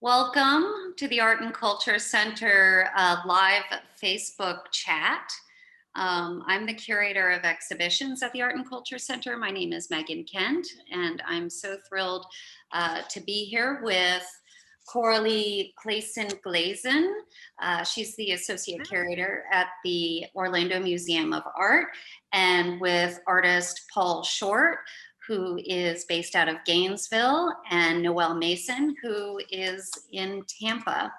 Welcome to the Art and Culture Center live Facebook chat. I'm the curator of exhibitions at the Art and Culture Center. My name is Meaghan Kent, and I'm so thrilled to be here with Coralie Claeysen-Gleyzon. She's the associate curator at the Orlando Museum of Art, and with artist Paul Shortt, who is based out of Gainesville, and Noelle Mason, who is in Tampa.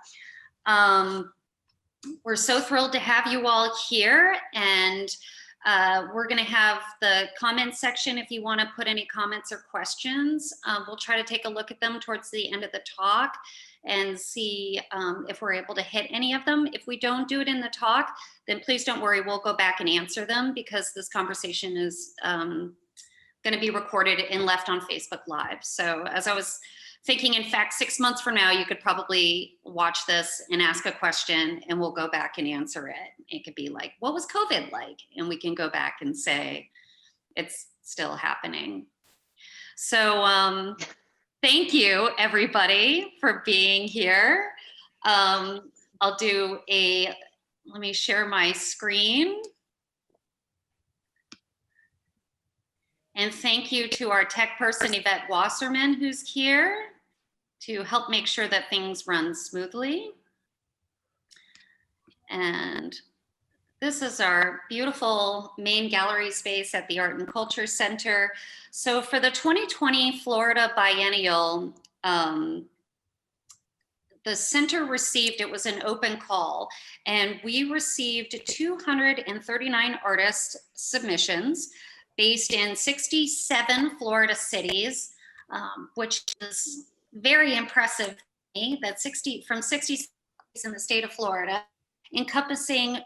We're so thrilled to have you all here, and we're gonna have the comment section if you wanna put any comments or questions. We'll try to take a look at them towards the end of the talk and see if we're able to hit any of them. If we don't do it in the talk, then please don't worry, we'll go back and answer them because this conversation is going to be recorded and left on Facebook Live. So as I was thinking, in fact, 6 months from now, you could probably watch this and ask a question and we'll go back and answer it. It could be like, what was COVID like? And we can go back and say, it's still happening. So thank you, everybody, for being here. I'll do let me share my screen. And thank you to our tech person, Yvette Wasserman, who's here to help make sure that things run smoothly. And this is our beautiful main gallery space at the Art and Culture Center. So for the 2020 Florida Biennial, the center received, it was an open call, and we received 239 artist submissions based in 67 Florida cities, which is very impressive to me, that 60 cities in the state of Florida, encompassing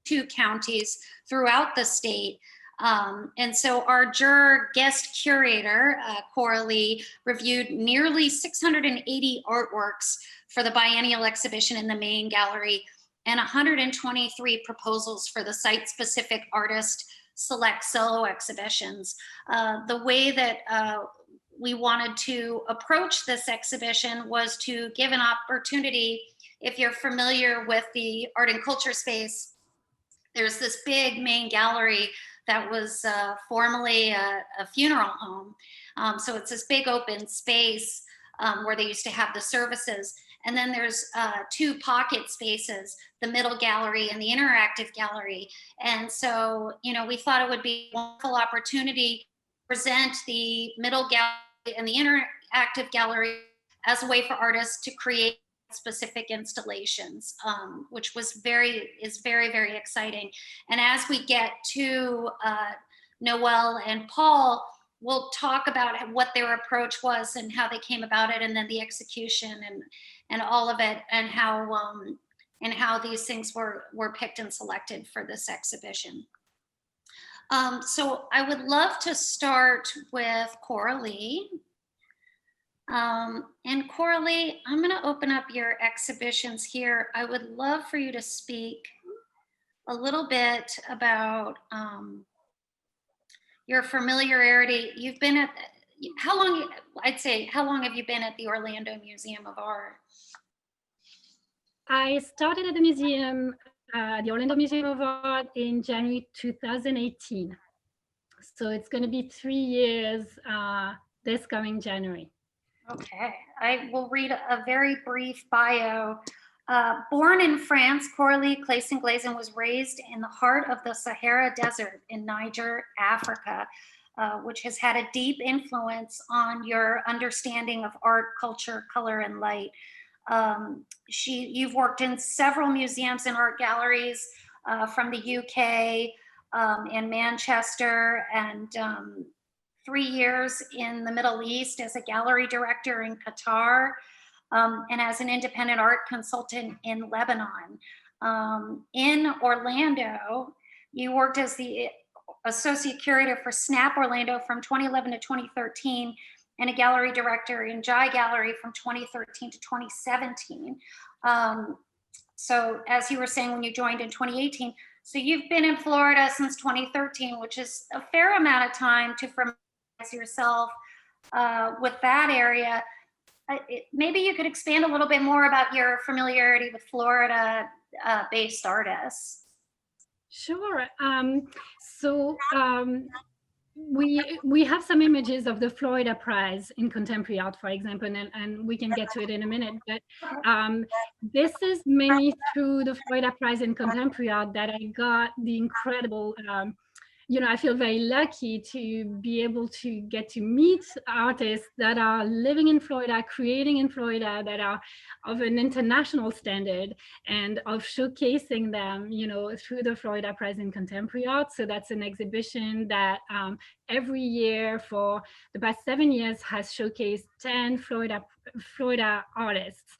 2 counties throughout the state. And so our juror guest curator, Coralie, reviewed nearly 680 artworks for the biennial exhibition in the main gallery and 123 proposals for the site-specific artist select solo exhibitions. The way that we wanted to approach this exhibition was to give an opportunity. If you're familiar with the art and culture space, there's this big main gallery that was formerly a funeral home. So it's this big open space where they used to have the services. And then there's 2 pocket spaces, the middle gallery and the interactive gallery. And so, you know, we thought it would be a wonderful opportunity to present the middle gallery and the interactive gallery as a way for artists to create specific installations, which is very, very exciting. And as we get to Noelle and Paul, we'll talk about what their approach was and how they came about it, and then the execution and all of it, and how these things were picked and selected for this exhibition. So I would love to start with Coralie. And Coralie, I'm going to open up your exhibitions here. I would love for you to speak a little bit about your familiarity. You've been at, how long have you been at the Orlando Museum of Art? I started at the museum, the Orlando Museum of Art, in January 2018. So it's going to be 3 years this coming January. Okay, I will read a very brief bio. Born in France, Coralie Claeysen-Gleyzon was raised in the heart of the Sahara Desert in Niger, Africa, which has had a deep influence on your understanding of art, culture, color, and light. You've worked in several museums and art galleries from the UK and Manchester, and 3 years in the Middle East as a gallery director in Qatar, and as an independent art consultant in Lebanon. In Orlando, you worked as the associate curator for SNAP Orlando from 2011 to 2013, and a gallery director in Jai Gallery from 2013 to 2017. So as you were saying, when you joined in 2018, so you've been in Florida since 2013, which is a fair amount of time to familiarize yourself with that area. maybe you could expand a little bit more about your familiarity with Florida-based artists. Sure. We have some images of the Florida Prize in Contemporary Art, for example, and we can get to it in a minute. But this is mainly through the Florida Prize in Contemporary Art that I got the incredible, I feel very lucky to be able to get to meet artists that are living in Florida, creating in Florida, that are of an international standard, and of showcasing them, through the Florida Prize in Contemporary Art. So that's an exhibition that every year for the past 7 years has showcased 10 Florida artists.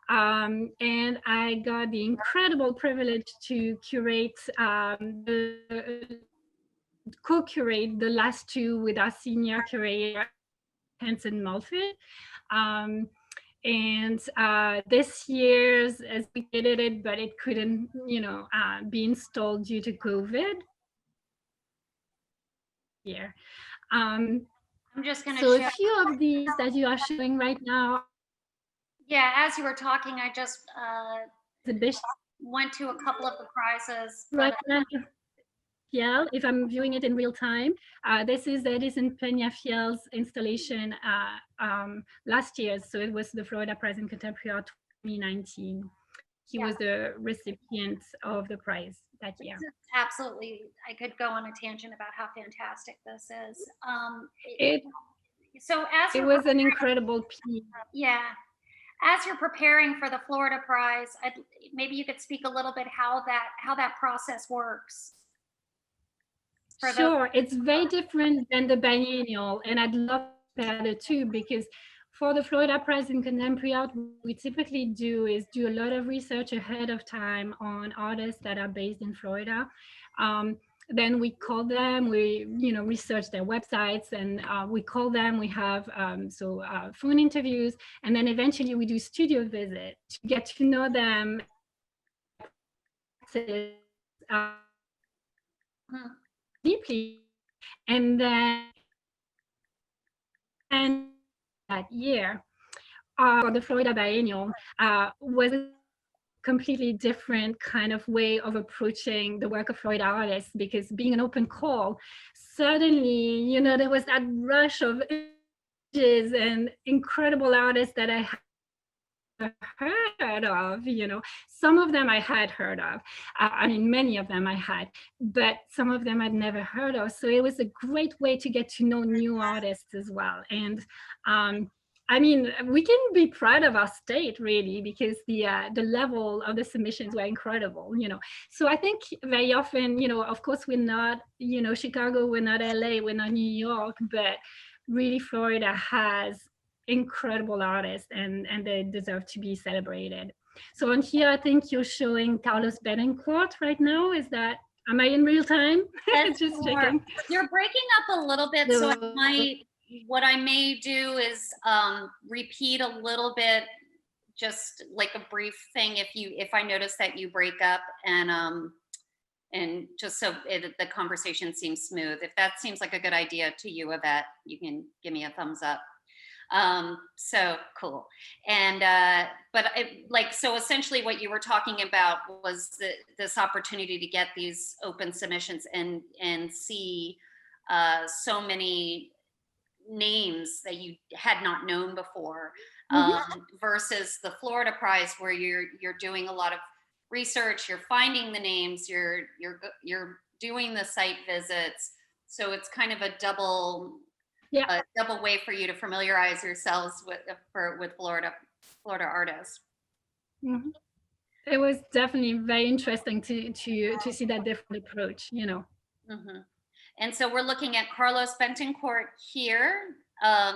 And I got the incredible privilege to co-curate the last two with our senior curator, Hanson Mulford. And this year's, as we did it, but it couldn't, be installed due to COVID. Here. I'm just going to So a few of these that you are showing right now. Yeah, as you were talking, I just exhibition went to a couple of the prizes. Right now. Fiel, if I'm viewing it in real time. This is Edison Peña-Fiel's installation last year. So it was the Florida Prize in Contemporary Art 2019. He was the recipient of the prize that year. Absolutely. I could go on a tangent about how fantastic this is. It was an incredible piece. Yeah. As you're preparing for the Florida Prize, maybe you could speak a little bit how that process works. Sure, it's very different than the Biennial, and I'd love to compare the two, because for the Florida Prize in Contemporary Art, what we typically do is do a lot of research ahead of time on artists that are based in Florida. Then we call them, we research their websites, and we call them, we have phone interviews, and then eventually we do studio visits to get to know them. Deeply, and then that year for the Florida Biennial was a completely different kind of way of approaching the work of Florida artists, because being an open call, suddenly there was that rush of images and incredible artists that I had heard of. Some of them I had heard of. Many of them I had, but some of them I'd never heard of. So it was a great way to get to know new artists as well. And we can be proud of our state, really, because the level of the submissions were incredible. So I think very often, of course, we're not, Chicago, we're not LA, we're not New York, but really Florida has incredible artists, and they deserve to be celebrated. So on here, I think you're showing Carlos Bentoncourt right now. Am I in real time? Just checking. You're breaking up a little bit, so what I may do is repeat a little bit, just like a brief thing, if I notice that you break up, and just so the conversation seems smooth. If that seems like a good idea to you, Yvette, you can give me a thumbs up. So cool. And so essentially what you were talking about was this opportunity to get these open submissions and see so many names that you had not known before, versus the Florida Prize, where you're doing a lot of research, you're finding the names, you're doing the site visits. So it's kind of a double way for you to familiarize yourselves with Florida artists. Mm-hmm. It was definitely very interesting to see that different approach, Mm-hmm. And so we're looking at Carlos Bentoncourt here.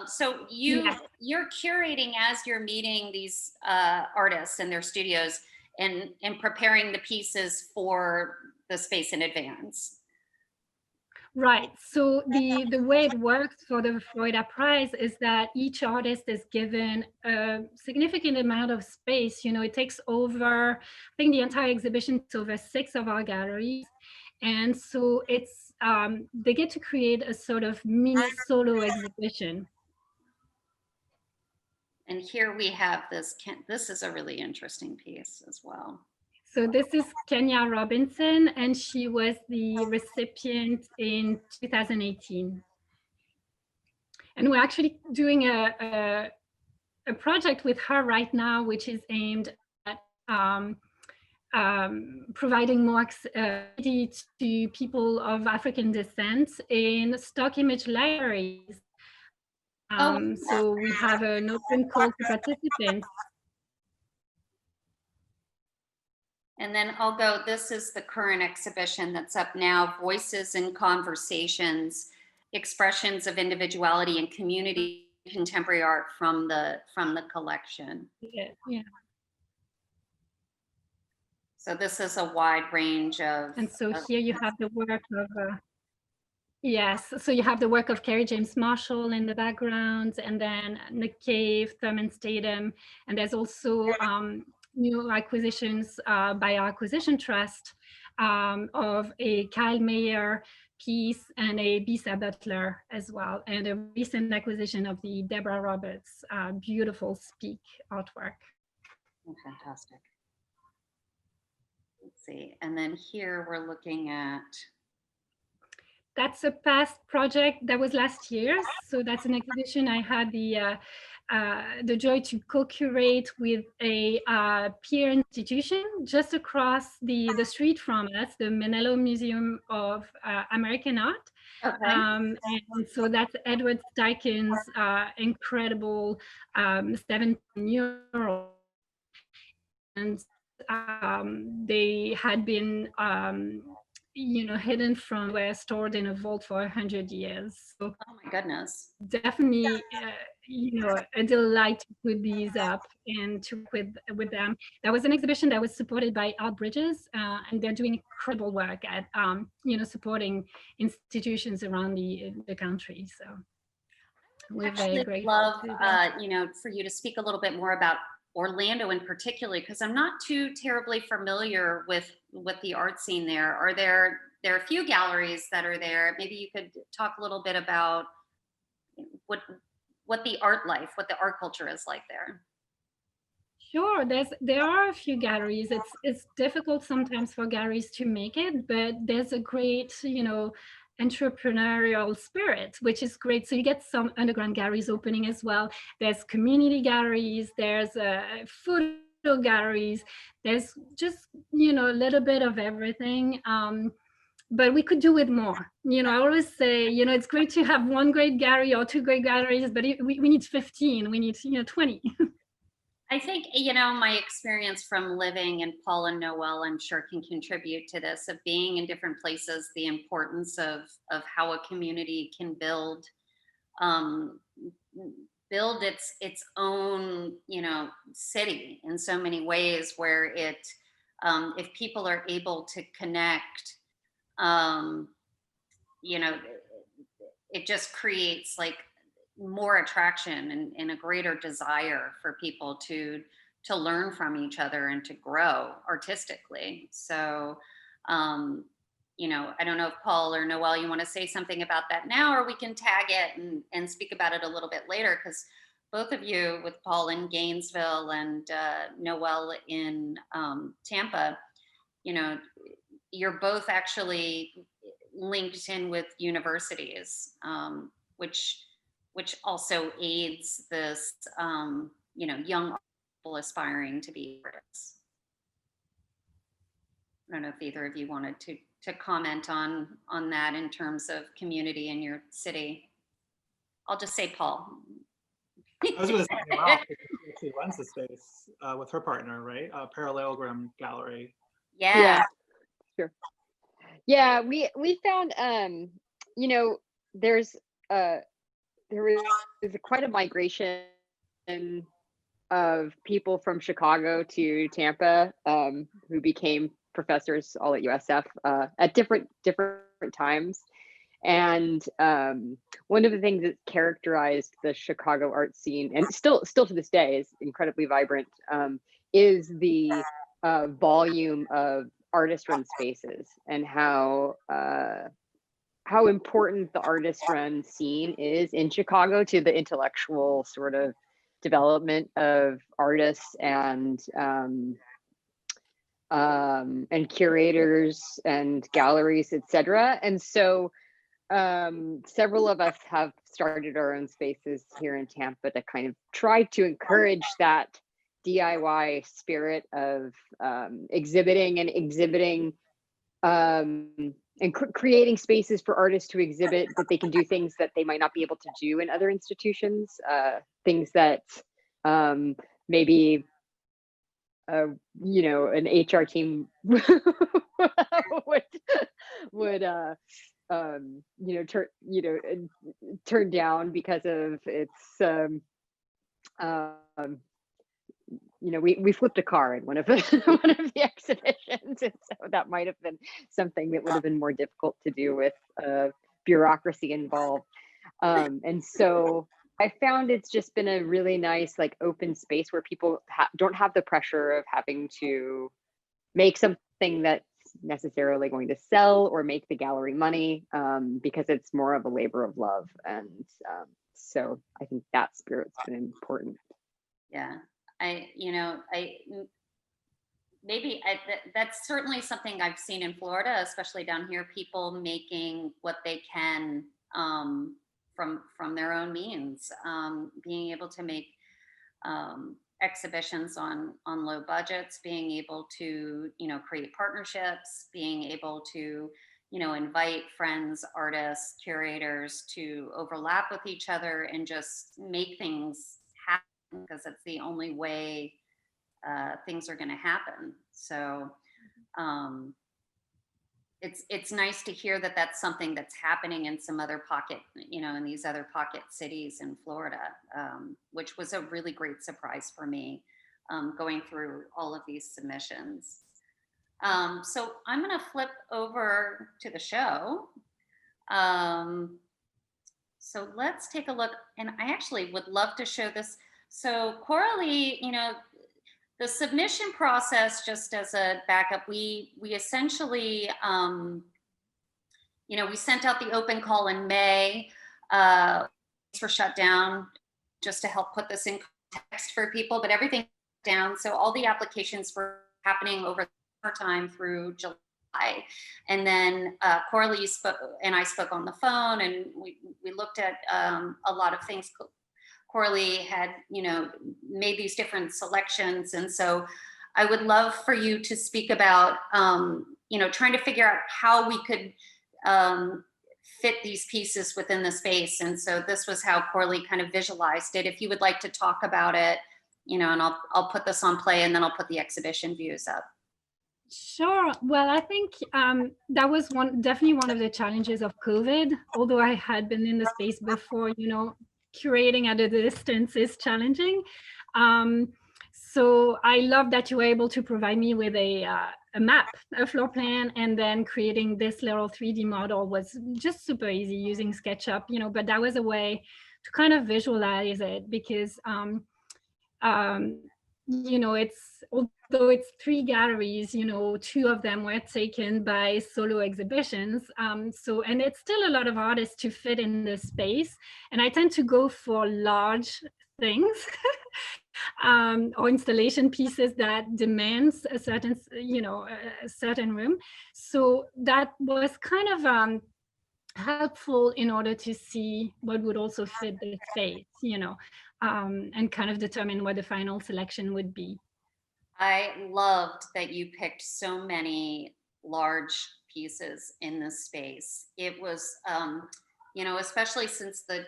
So you're curating as you're meeting these artists in their studios and preparing the pieces for the space in advance. Right. So the way it works for the Florida Prize is that each artist is given a significant amount of space. It takes over, I think the entire exhibition is over 6 of our galleries. And so it's they get to create a sort of mini solo exhibition. And here we have this, this is a really interesting piece as well. So this is Kenya Robinson, and she was the recipient in 2018. And we're actually doing a project with her right now, which is aimed at providing more accessibility to people of African descent in stock image libraries. So we have an open call to participants. And then I'll go, this is the current exhibition that's up now, Voices and Conversations, Expressions of Individuality and Community Contemporary Art from the collection. Yeah. So this is a wide range of. And so here you have the work of, yes, so you have the work of Kerry James Marshall in the background, and then Nick Cave, Thurman Statham, and there's also new acquisitions by our acquisition trust of a Kyle Mayer piece and a Bisa Butler as well, and a recent acquisition of the Deborah Roberts beautiful Speak artwork. Oh, fantastic. Let's see, and then here we're looking at. That's a past project that was last year. So that's an exhibition I had the joy to co-curate with a peer institution just across the street from us, the Menelo Museum of American Art. Okay. And so that's Edward Steichen's incredible 7-mural. And they had been hidden from, were stored in a vault for 100 years. So, oh my goodness. Definitely, a delight to put these up and to work with them. That was an exhibition that was supported by Art Bridges, and they're doing incredible work at, supporting institutions around the country. So we're very grateful. Love, for you to speak a little bit more about Orlando in particular, because I'm not too terribly familiar with the art scene there. Are there are a few galleries that are there. Maybe you could talk a little bit about what the art life, what the art culture is like there. Sure, there are a few galleries. It's difficult sometimes for galleries to make it, but there's a great, entrepreneurial spirit, which is great. So you get some underground galleries opening as well. There's community galleries, there's photo galleries, there's just, a little bit of everything. But we could do with more. I always say, it's great to have one great gallery or two great galleries, but we need 15, we need, 20. I think, my experience from living, and Paul and Noelle, I'm sure, can contribute to this, of being in different places, the importance of how a community can build its own, city in so many ways, where it, if people are able to connect, it just creates like more attraction and a greater desire for people to learn from each other and to grow artistically. So, I don't know if Paul or Noelle, you want to say something about that now, or we can tag it and speak about it a little bit later, because both of you, with Paul in Gainesville and Noelle in Tampa, you're both actually linked in with universities, which also aids this, young people aspiring to be artists. I don't know if either of you wanted to comment on that in terms of community in your city. I'll just say Paul. I was going to say Noelle, she runs the space with her partner, right? Parallelogram Gallery. Yeah. Sure. Yeah, we found, there was quite a migration of people from Chicago to Tampa who became professors all at USF at different times. And one of the things that characterized the Chicago art scene, and still to this day is incredibly vibrant, is the volume of artist-run spaces, and how important the artist-run scene is in Chicago to the intellectual sort of development of artists and curators and galleries, etc. And so several of us have started our own spaces here in Tampa to kind of try to encourage that DIY spirit of exhibiting and creating spaces for artists to exhibit, that they can do things that they might not be able to do in other institutions, things that maybe you know, an HR team would turn down because of its you know, we flipped a car in one of the one of the exhibitions, and so that might have been something that would have been more difficult to do with bureaucracy involved. And so I found it's just been a really nice, like, open space where people don't have the pressure of having to make something that's necessarily going to sell or make the gallery money, because it's more of a labor of love. And so I think that spirit's been important. Yeah, that's certainly something I've seen in Florida, especially down here, people making what they can from their own means, being able to make exhibitions on low budgets, being able to, create partnerships, being able to, invite friends, artists, curators to overlap with each other and just make things happen, because it's the only way things are going to happen. So it's nice to hear that that's something that's happening in some other pocket, in these other pocket cities in Florida, which was a really great surprise for me, going through all of these submissions. So I'm going to flip over to the show. So let's take a look, and I actually would love to show this. So Coralie, the submission process, just as a backup, we essentially, we sent out the open call in May for shutdown, just to help put this in context for people, but everything down. So all the applications were happening over the time through July. And then Coralie and I spoke on the phone, and we looked at a lot of things. Coralie had, made these different selections. And so I would love for you to speak about, trying to figure out how we could fit these pieces within the space. And so this was how Coralie kind of visualized it. If you would like to talk about it, and I'll put this on play, and then I'll put the exhibition views up. Sure. Well, I think that was definitely one of the challenges of COVID. Although I had been in the space before, curating at a distance is challenging. So I love that you were able to provide me with a map, a floor plan, and then creating this little 3D model was just super easy using SketchUp, but that was a way to kind of visualize it, because although it's 3 galleries, 2 of them were taken by solo exhibitions. And it's still a lot of artists to fit in this space. And I tend to go for large things or installation pieces that demands a certain, a certain room. So that was kind of helpful in order to see what would also fit the space, and kind of determine what the final selection would be. I loved that you picked so many large pieces in this space. It was, especially since the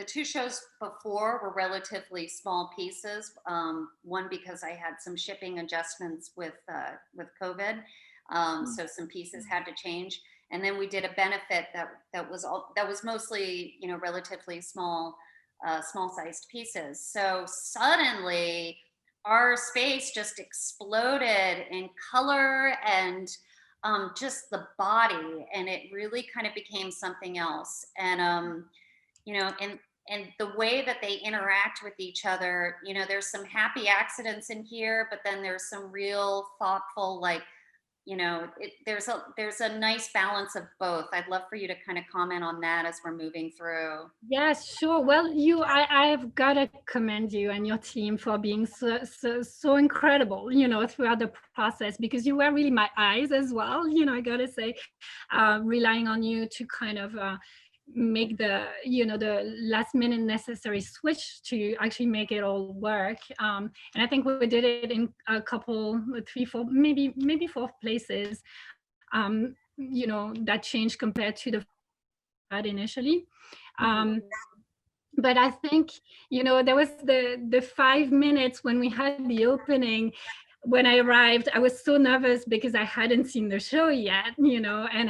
two shows before were relatively small pieces. One, because I had some shipping adjustments with COVID, so some pieces had to change. And then we did a benefit that was mostly, relatively small sized pieces. So suddenly our space just exploded in color and just the body, and it really kind of became something else. And and the way that they interact with each other, there's some happy accidents in here, but then there's some real thoughtful, like, you know, there's a nice balance of both. I'd love for you to kind of comment on that as we're moving through. Yes, sure. Well, I've got to commend you and your team for being so incredible, you know, throughout the process, because you were really my eyes as well, you know, I got to say, relying on you to kind of make the, you know, the last minute necessary switch to actually make it all work. And I think we did it in a couple, 3, 4, maybe 4 places, you know, that changed compared to the initially. But I think, you know, there was the 5 minutes when we had the opening. When I arrived, I was so nervous because I hadn't seen the show yet, you know, and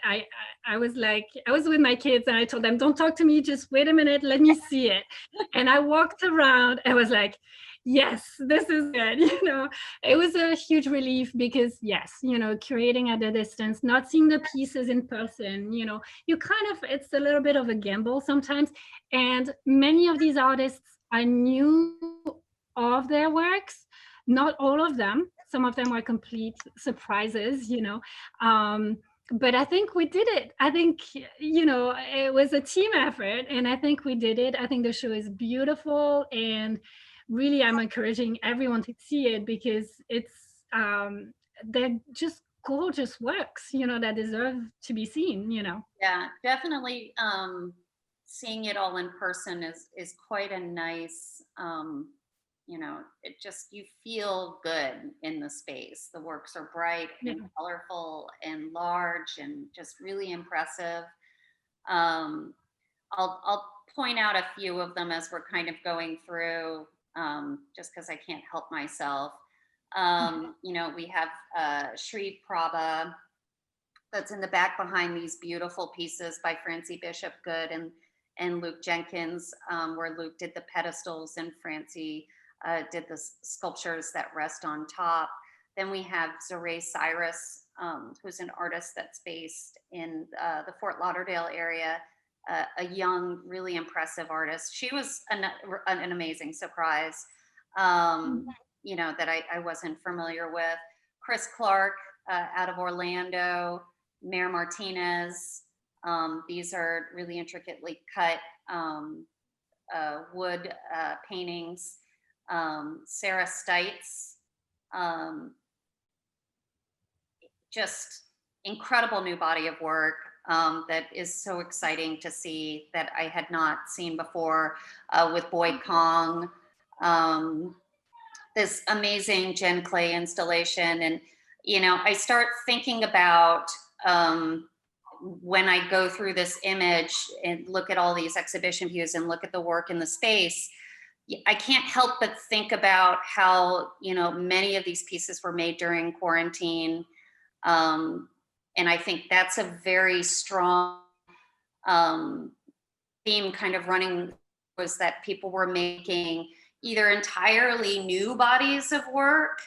I was like, I was with my kids and I told them, don't talk to me, just wait a minute, let me see it. And I walked around, I was like, yes, this is good. You know, it was a huge relief because yes, you know, curating at a distance, not seeing the pieces in person, you know, you kind of, it's a little bit of a gamble sometimes. And many of these artists, I knew of their works, not all of them. Some of them were complete surprises, you know. But I think we did it. I think, you know, it was a team effort and I think we did it. I think the show is beautiful and really I'm encouraging everyone to see it because it's, they're just gorgeous works, you know, that deserve to be seen, you know. Yeah, definitely. Seeing it all in person is quite a nice, you know, it just, you feel good in the space. The works are bright and Yeah. colorful and large and just really impressive. I'll point out a few of them as we're kind of going through, just because I can't help myself. You know, we have Shri Prabha that's in the back behind these beautiful pieces by Francie Bishop Good and Luke Jenkins, where Luke did the pedestals and Francie did the sculptures that rest on top. Then we have Zorae Cyrus, who's an artist that's based in the Fort Lauderdale area, a young, really impressive artist. She was an amazing surprise, you know, that I wasn't familiar with. Chris Clark out of Orlando, Mayor Martinez. These are really intricately cut wood paintings. Sarah Stites, just incredible new body of work that is so exciting to see that I had not seen before with Boyd Kong. This amazing Jen Clay installation. And, you know, I start thinking about when I go through this image and look at all these exhibition views and look at the work in the space, I can't help but think about how, you know, many of these pieces were made during quarantine. And I think that's a very strong theme kind of running, was that people were making either entirely new bodies of work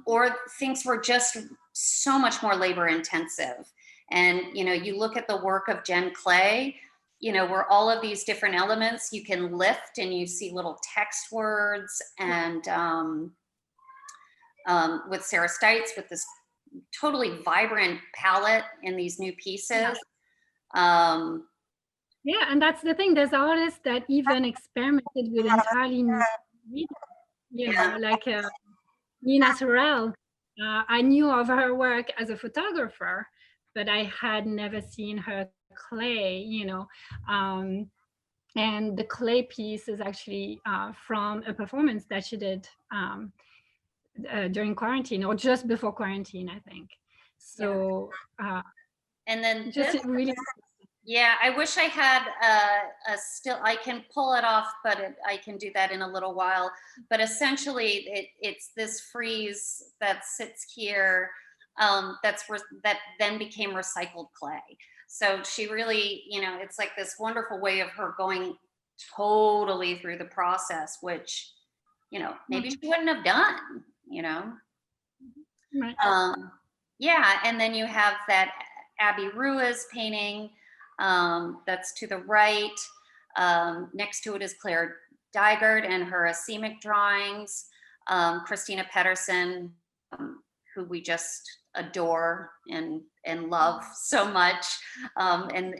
or things were just so much more labor intensive. And, you know, you look at the work of Jen Clay, you know, where all of these different elements you can lift and you see little text words, and with Sarah Stites with this totally vibrant palette in these new pieces. Yeah, and that's the thing. There's artists that even experimented with entirely new mediums, you know, like Nina Sorrell. I knew of her work as a photographer, but I had never seen her clay, you know. And the clay piece is actually from a performance that she did during quarantine or just before quarantine, I think. So, and then just this, really. Yeah, I wish I had a still, I can pull it off, but I can do that in a little while. But essentially it's this frieze that sits here that then became recycled clay. So she really, you know, it's like this wonderful way of her going totally through the process, which, you know, maybe she wouldn't have done, you know. Right. Yeah, and then you have that Abby Ruiz painting that's to the right. Next to it is Claire Dygert and her Acemic drawings. Christina Pedersen, who we just adore and love so much. And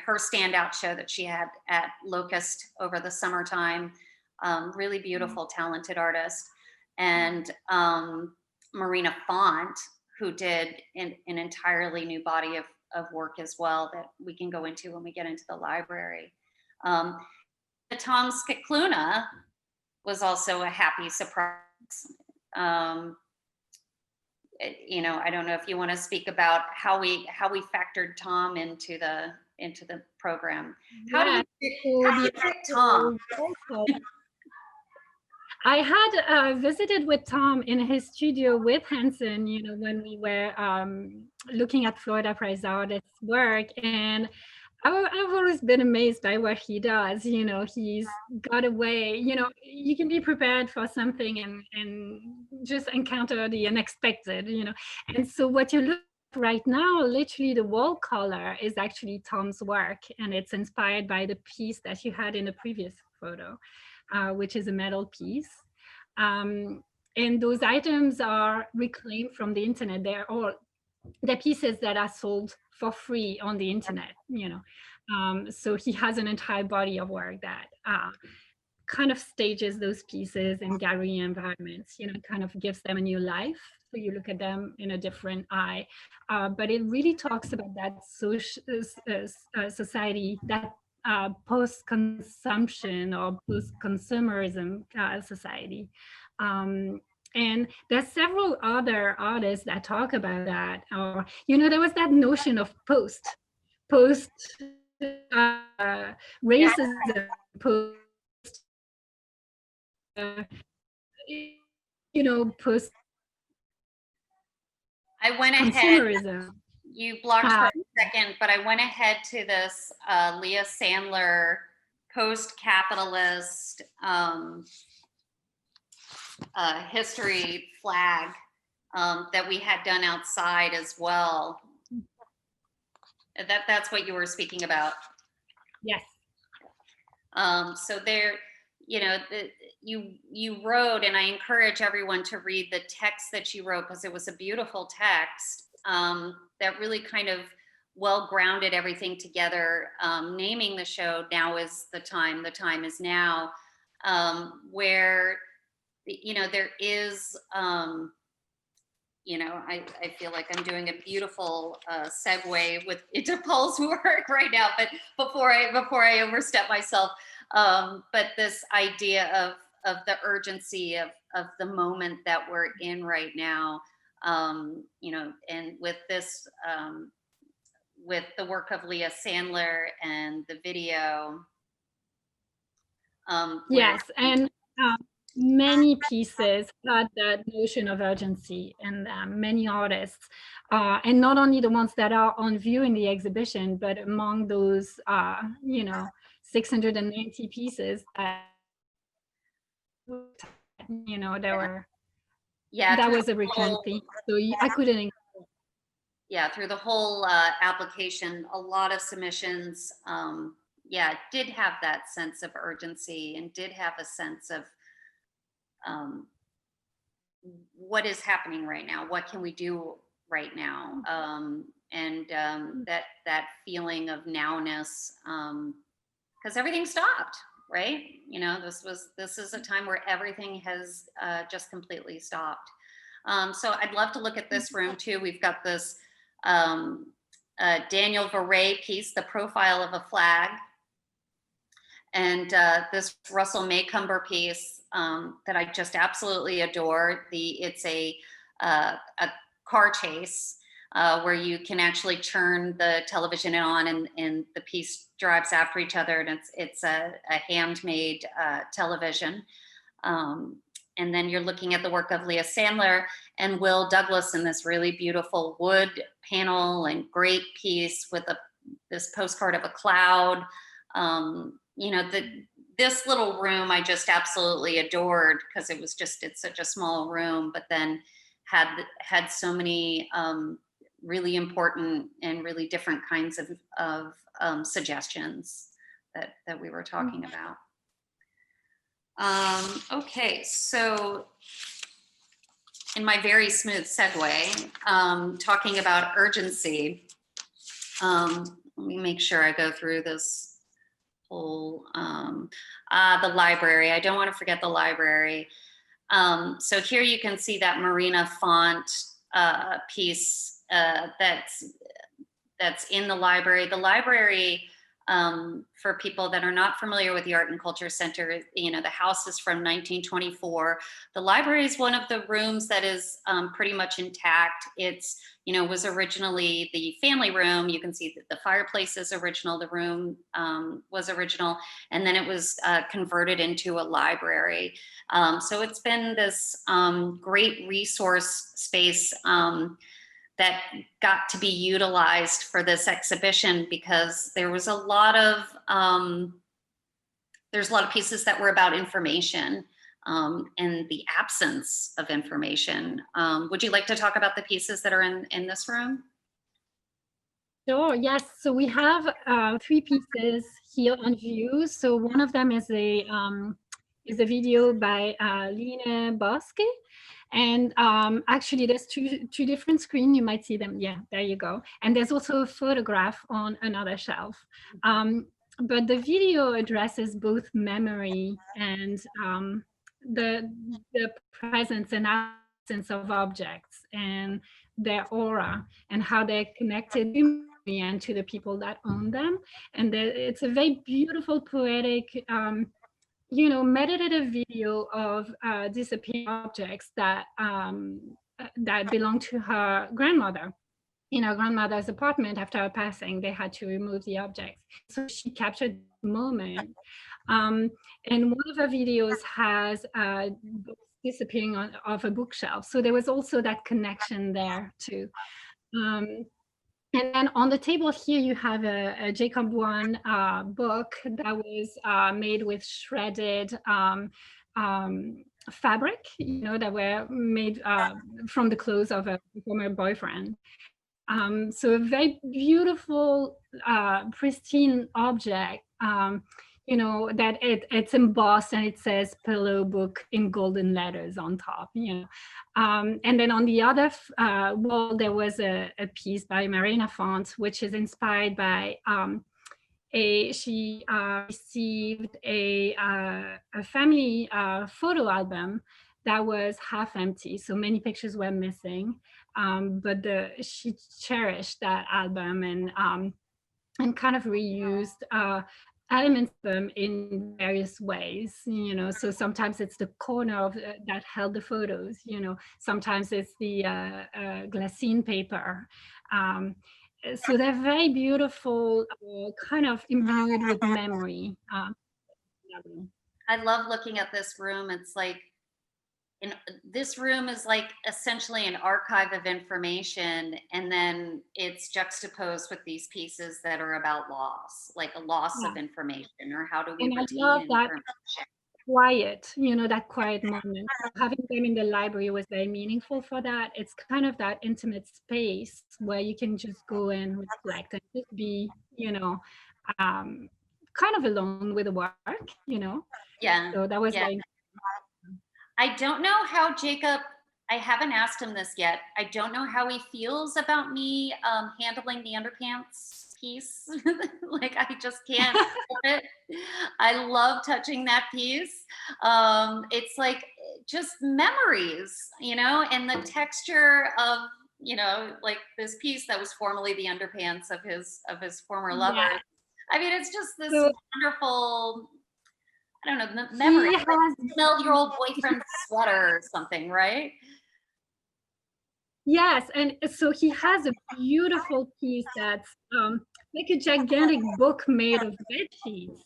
her standout show that she had at Locust over the summertime, really beautiful, talented artist. And Marina Font, who did an entirely new body of work as well that we can go into when we get into the library. Tom Scicluna was also a happy surprise. You know, I don't know if you want to speak about how we factored Tom into the program. How did you pick Tom? I had visited with Tom in his studio with Hanson, you know, when we were looking at Florida Prize artists' work, and I've always been amazed by what he does. You know, he's got a way, you know, you can be prepared for something and just encounter the unexpected, you know. And so what you look at right now, literally the wall color is actually Tom's work, and it's inspired by the piece that you had in the previous photo, which is a metal piece. And those items are reclaimed from the internet. They're all the pieces that are sold for free on the internet, you know. So he has an entire body of work that kind of stages those pieces in gallery environments, you know, kind of gives them a new life. So you look at them in a different eye. But it really talks about that society, that post-consumption or post-consumerism society. And there's several other artists that talk about that. Or, you know, there was that notion of post racism, post, you know, post. I went ahead. You blocked for a second, but I went ahead to this Leah Sandler post-capitalist history flag that we had done outside as well. That's what you were speaking about. Yes. So there, you know, you wrote, and I encourage everyone to read the text that you wrote, because it was a beautiful text that really kind of well grounded everything together, naming the show "Now is the Time is Now," where, you know, there is, you know, I feel like I'm doing a beautiful segue into Paul's work right now, but before I overstep myself, but this idea of the urgency of the moment that we're in right now, you know, and with this, with the work of Leah Sandler and the video. Yes, and many pieces had that notion of urgency, and many artists, and not only the ones that are on view in the exhibition, but among those, you know, 690 pieces that, you know, there were, that was a recurrent theme. So I couldn't. Yeah, through the whole application, a lot of submissions, yeah, did have that sense of urgency and did have a sense of what is happening right now, what can we do right now, and that feeling of nowness, because everything stopped, right? You know, this is a time where everything has just completely stopped. So I'd love to look at this room too. We've got this Daniel Verrey piece, The Profile of a Flag, and this Russell Maycumber piece that I just absolutely adore. It's a car chase where you can actually turn the television on, and the piece drives after each other, and it's a handmade television. And then you're looking at the work of Leah Sandler and Will Douglas in this really beautiful wood panel and great piece with this postcard of a cloud. You know, this little room I just absolutely adored, because it's such a small room, but then had so many really important and really different kinds of suggestions that we were talking about. Okay, so in my very smooth segue, talking about urgency, let me make sure I go through this whole, the library. I don't want to forget the library. So here you can see that Marina font piece that's in the library. The library, for people that are not familiar with the Art and Culture Center, you know, the house is from 1924. The library is one of the rooms that is pretty much intact. It's, you know, was originally the family room. You can see that the fireplace is original, the room was original, and then it was converted into a library. So it's been this great resource space that got to be utilized for this exhibition, because there was a lot of there's a lot of pieces that were about information and the absence of information. Would you like to talk about the pieces that are in this room? Sure, yes. So we have 3 pieces here on view. So one of them is a video by Line Bosque. And actually, there's two different screens. You might see them. Yeah, there you go. And there's also a photograph on another shelf. But the video addresses both memory and the presence and absence of objects and their aura and how they're connected to me and to the people that own them. And it's a very beautiful, poetic, you know, meditative video of disappearing objects that belong to her grandmother. In her grandmother's apartment, after her passing, they had to remove the objects. So she captured the moment. And one of her videos has books disappearing off a bookshelf. So there was also that connection there too. And then on the table here, you have a Jacob One book that was made with shredded fabric, you know, that were made from the clothes of a former boyfriend. So a very beautiful, pristine object, you know, that it's embossed and it says Pillow Book in golden letters on top, you know. And then on the other wall, there was a piece by Marina Font, which is inspired by she received a family photo album that was half empty. So many pictures were missing, but she cherished that album and kind of reused elements of them in various ways, you know. So sometimes it's the corner of that held the photos, you know. Sometimes it's the glassine paper. So they're very beautiful, kind of imbued with memory. I love looking at this room. It's like, this room is like essentially an archive of information, and then it's juxtaposed with these pieces that are about loss, like a loss of information, or how do we retain information. Quiet, you know, that quiet moment. Having them in the library was very meaningful for that. It's kind of that intimate space where you can just go and reflect and just be, you know, kind of alone with the work, you know. Yeah. So that was very. I don't know how Jacob, I haven't asked him this yet. I don't know how he feels about me handling the underpants piece. Like, I just can't it. I love touching that piece. It's like just memories, you know, and the texture of, you know, like this piece that was formerly the underpants of his former lover. Yeah. I mean, it's just this wonderful, I don't know, memory. Like, smell your old boyfriend's sweater or something, right? Yes, and so he has a beautiful piece that's like a gigantic book made of bed sheets.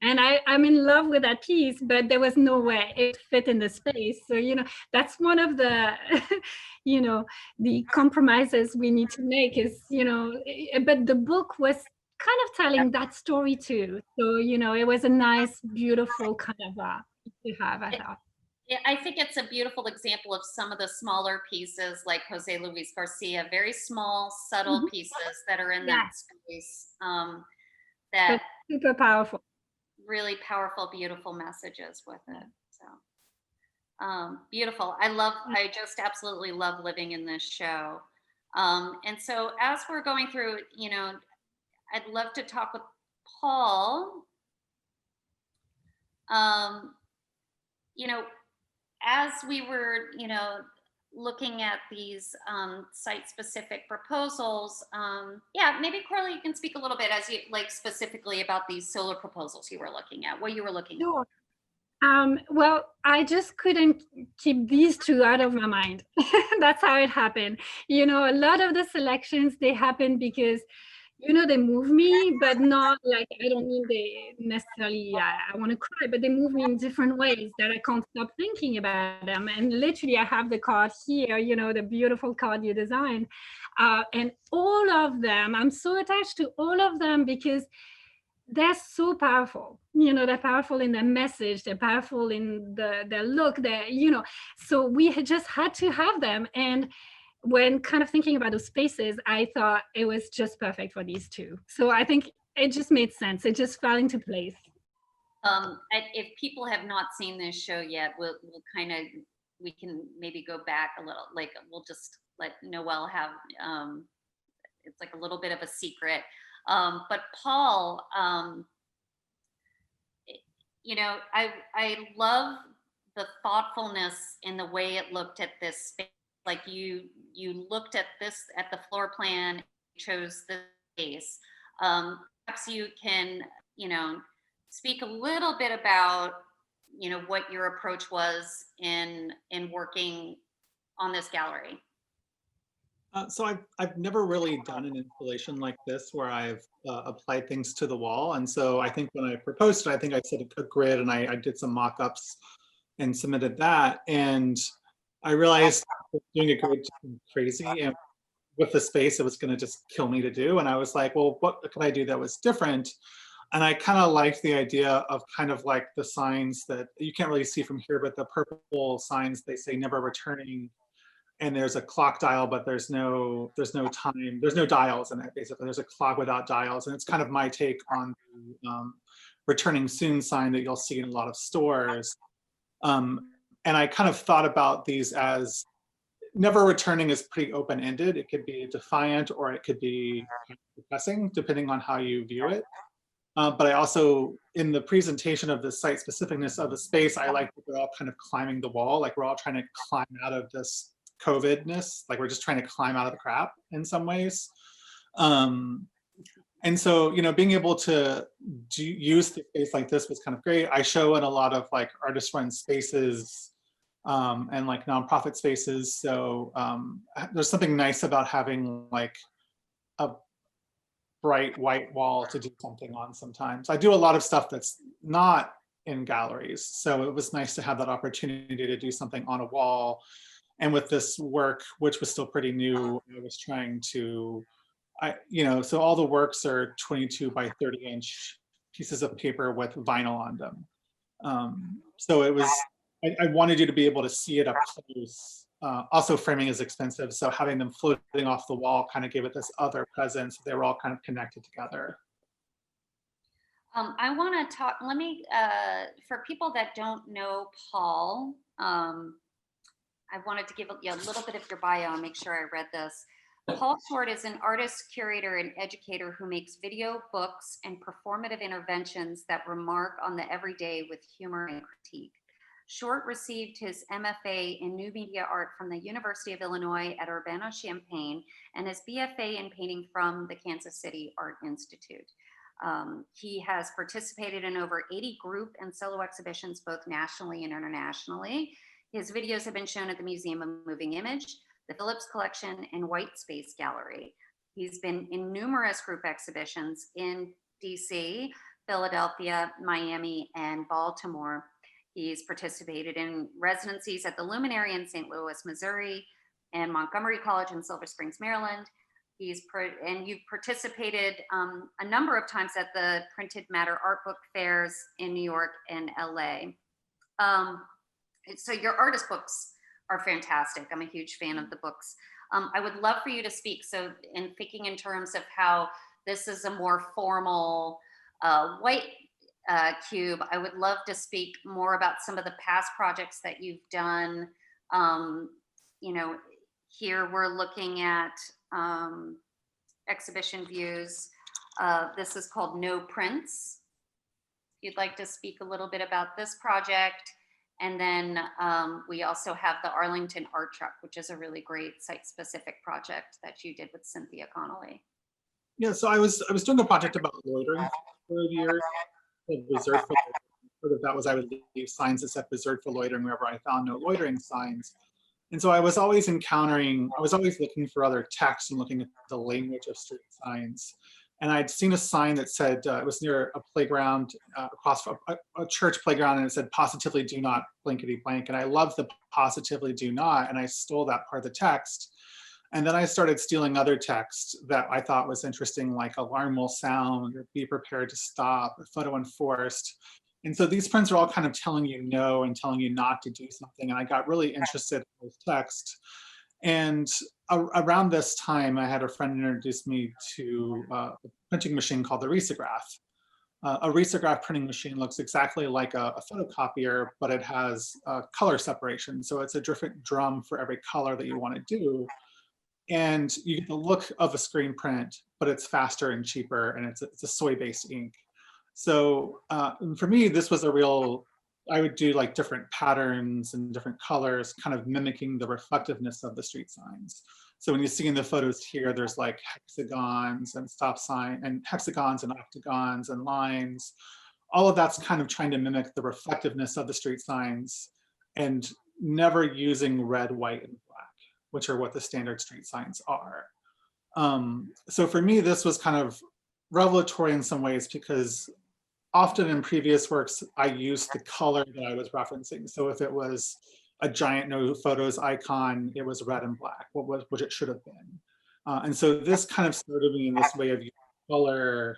And I'm in love with that piece, but there was no way it fit in the space. So, you know, that's one of the, you know, the compromises we need to make is, you know, but the book was kind of telling that story too. So, you know, it was a nice, beautiful kind of to have, I thought. I think it's a beautiful example of some of the smaller pieces like Jose Luis Garcia, very small, subtle pieces that are in that space that super powerful. Really powerful, beautiful messages with it. So Beautiful. I just absolutely love living in this show. And so as we're going through, I'd love to talk with Paul. You know, as we were, looking at these site-specific proposals, yeah, maybe Coralie, you can speak a little bit as you like specifically about these solar proposals you were looking at, what you were looking at. Sure. Well, I just couldn't keep these two out of my mind. That's how it happened. A lot of the selections, they happen because, they move me, but not like, I don't mean they necessarily, I want to cry, but they move me in different ways that I can't stop thinking about them. And literally, I have the card here, the beautiful card you designed. And all of them, I'm so attached to all of them because they're so powerful. They're powerful in their message, they're powerful in their look, so we just had to have them. And when kind of thinking about those spaces, I thought it was just perfect for these two. So I think it just made sense. It just fell into place. If people have not seen this show yet, we can maybe go back a little, like we'll just let Noelle have, it's like a little bit of a secret. But Paul, I love the thoughtfulness in the way it looked at this space. Like you looked at this, at the floor plan, chose this space. Perhaps you can, speak a little bit about, what your approach was in working on this gallery. So I've never really done an installation like this where I've applied things to the wall. And so I think when I proposed it, I think I set a grid and I did some mock-ups and submitted that. And I realized doing a grid was crazy. And with the space, it was going to just kill me to do. And I was like, well, what could I do that was different? And I kind of liked the idea of kind of like the signs that you can't really see from here, but the purple signs, they say never returning. And there's a clock dial, but there's no time, there's no dials in it, basically. There's a clock without dials. And it's kind of my take on the returning soon sign that you'll see in a lot of stores. And I kind of thought about these as never returning is pretty open-ended. It could be defiant or it could be depressing, depending on how you view it. But I also, in the presentation of the site specificness of the space, I like that we're all kind of climbing the wall, like we're all trying to climb out of this COVID-ness, like we're just trying to climb out of the crap in some ways. And so, being able to use the space like this was kind of great. I show in a lot of like artist-run spaces and like nonprofit spaces. So there's something nice about having like a bright white wall to do something on sometimes. I do a lot of stuff that's not in galleries. So it was nice to have that opportunity to do something on a wall. And with this work, which was still pretty new, I was trying to, so all the works are 22 by 30-inch pieces of paper with vinyl on them. So it was, I wanted you to be able to see it up close. Also, framing is expensive, so having them floating off the wall kind of gave it this other presence. They were all kind of connected together. I want to talk, for people that don't know Paul, I wanted to give you a little bit of your bio and make sure I read this. Paul Shortt is an artist, curator, and educator who makes video, books, and performative interventions that remark on the everyday with humor and critique. Shortt received his MFA in New Media Art from the University of Illinois at Urbana-Champaign and his BFA in painting from the Kansas City Art Institute. He has participated in over 80 group and solo exhibitions, both nationally and internationally. His videos have been shown at the Museum of Moving Image, the Phillips Collection, and White Space Gallery. He's been in numerous group exhibitions in DC, Philadelphia, Miami, and Baltimore. He's participated in residencies at the Luminary in St. Louis, Missouri, and Montgomery College in Silver Springs, Maryland. And you've participated a number of times at the Printed Matter art book fairs in New York and LA. So your artist books are fantastic. I'm a huge fan of the books. I would love for you to speak. So in thinking in terms of how this is a more formal white Cube. I would love to speak more about some of the past projects that you've done. You know, here we're looking at exhibition views. This is called No Prints. If you'd like to speak a little bit about this project. And then we also have the Arlington Art Truck, which is a really great site-specific project that you did with Cynthia Connolly. Yeah, so I was doing a project about loitering for years. Reserved for sort of that was I would leave signs that said reserved for loitering wherever I found no loitering signs. And so I was always looking for other text and looking at the language of street signs. And I'd seen a sign that said, it was near a playground, across a church playground, and it said, positively do not blankety blank. And I loved the positively do not, and I stole that part of the text. And then I started stealing other text that I thought was interesting, like alarm will sound, or be prepared to stop, or photo enforced. And so these prints are all kind of telling you no and telling you not to do something. And I got really interested in this text. And around this time, I had a friend introduce me to a printing machine called the risograph. A risograph printing machine looks exactly like a photocopier, but it has color separation. So it's a different drum for every color that you want to do. And you get the look of a screen print, but it's faster and cheaper, and it's a soy-based ink. So for me, this was a real, I would do like different patterns and different colors, kind of mimicking the reflectiveness of the street signs. So when you see in the photos here, there's like hexagons and stop sign, and hexagons and octagons and lines. All of that's kind of trying to mimic the reflectiveness of the street signs and never using red, white, and black, which are what the standard street signs are. So for me, this was kind of revelatory in some ways, because often in previous works, I used the color that I was referencing. So if it was a giant no photos icon, it was red and black, which it should have been. And so this kind of started me in this way of using color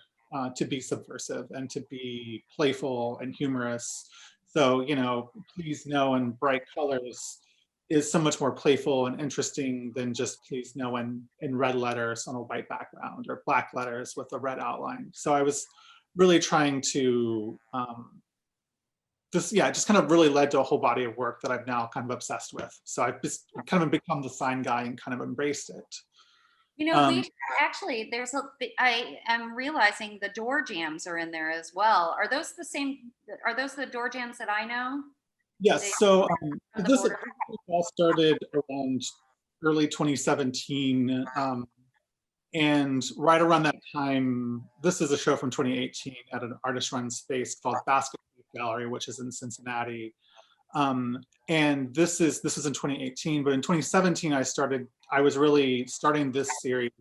to be subversive and to be playful and humorous. So, you know, please no in bright colors is so much more playful and interesting than just please no in red letters on a white background, or black letters with a red outline. So I was really trying to just kind of really led to a whole body of work that I'm now kind of obsessed with. So I've just kind of become the sign guy and kind of embraced it. You know, we actually, I am realizing the door jams are in there as well. Are those the same, are those the door jams that I know? Yes, so this all started around early 2017. And right around that time, this is a show from 2018 at an artist-run space called Basket Gallery, which is in Cincinnati. And this is in 2018, but in 2017, I was really starting this series.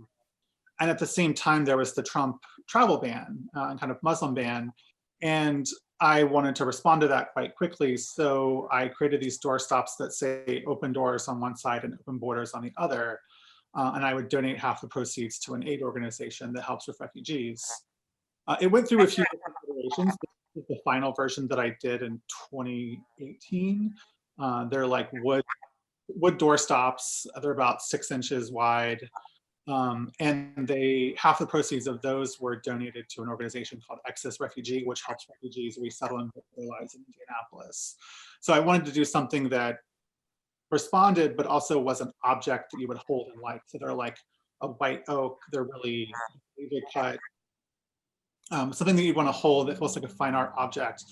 And at the same time, there was the Trump travel ban and kind of Muslim ban. And I wanted to respond to that quite quickly. So I created these doorstops that say open doors on one side and open borders on the other. And I would donate half the proceeds to an aid organization that helps with refugees. It went through a few different iterations. This is the final version that I did in 2018. They're like wood doorstops. They're about 6 inches wide. And half the proceeds of those were donated to an organization called ACCH Refugee, which helps refugees resettle and build their lives in Indianapolis. So I wanted to do something that responded, but also was an object that you would hold and like. So they're like a white oak. They're really cut. Something that you want to hold that feels like a fine art object,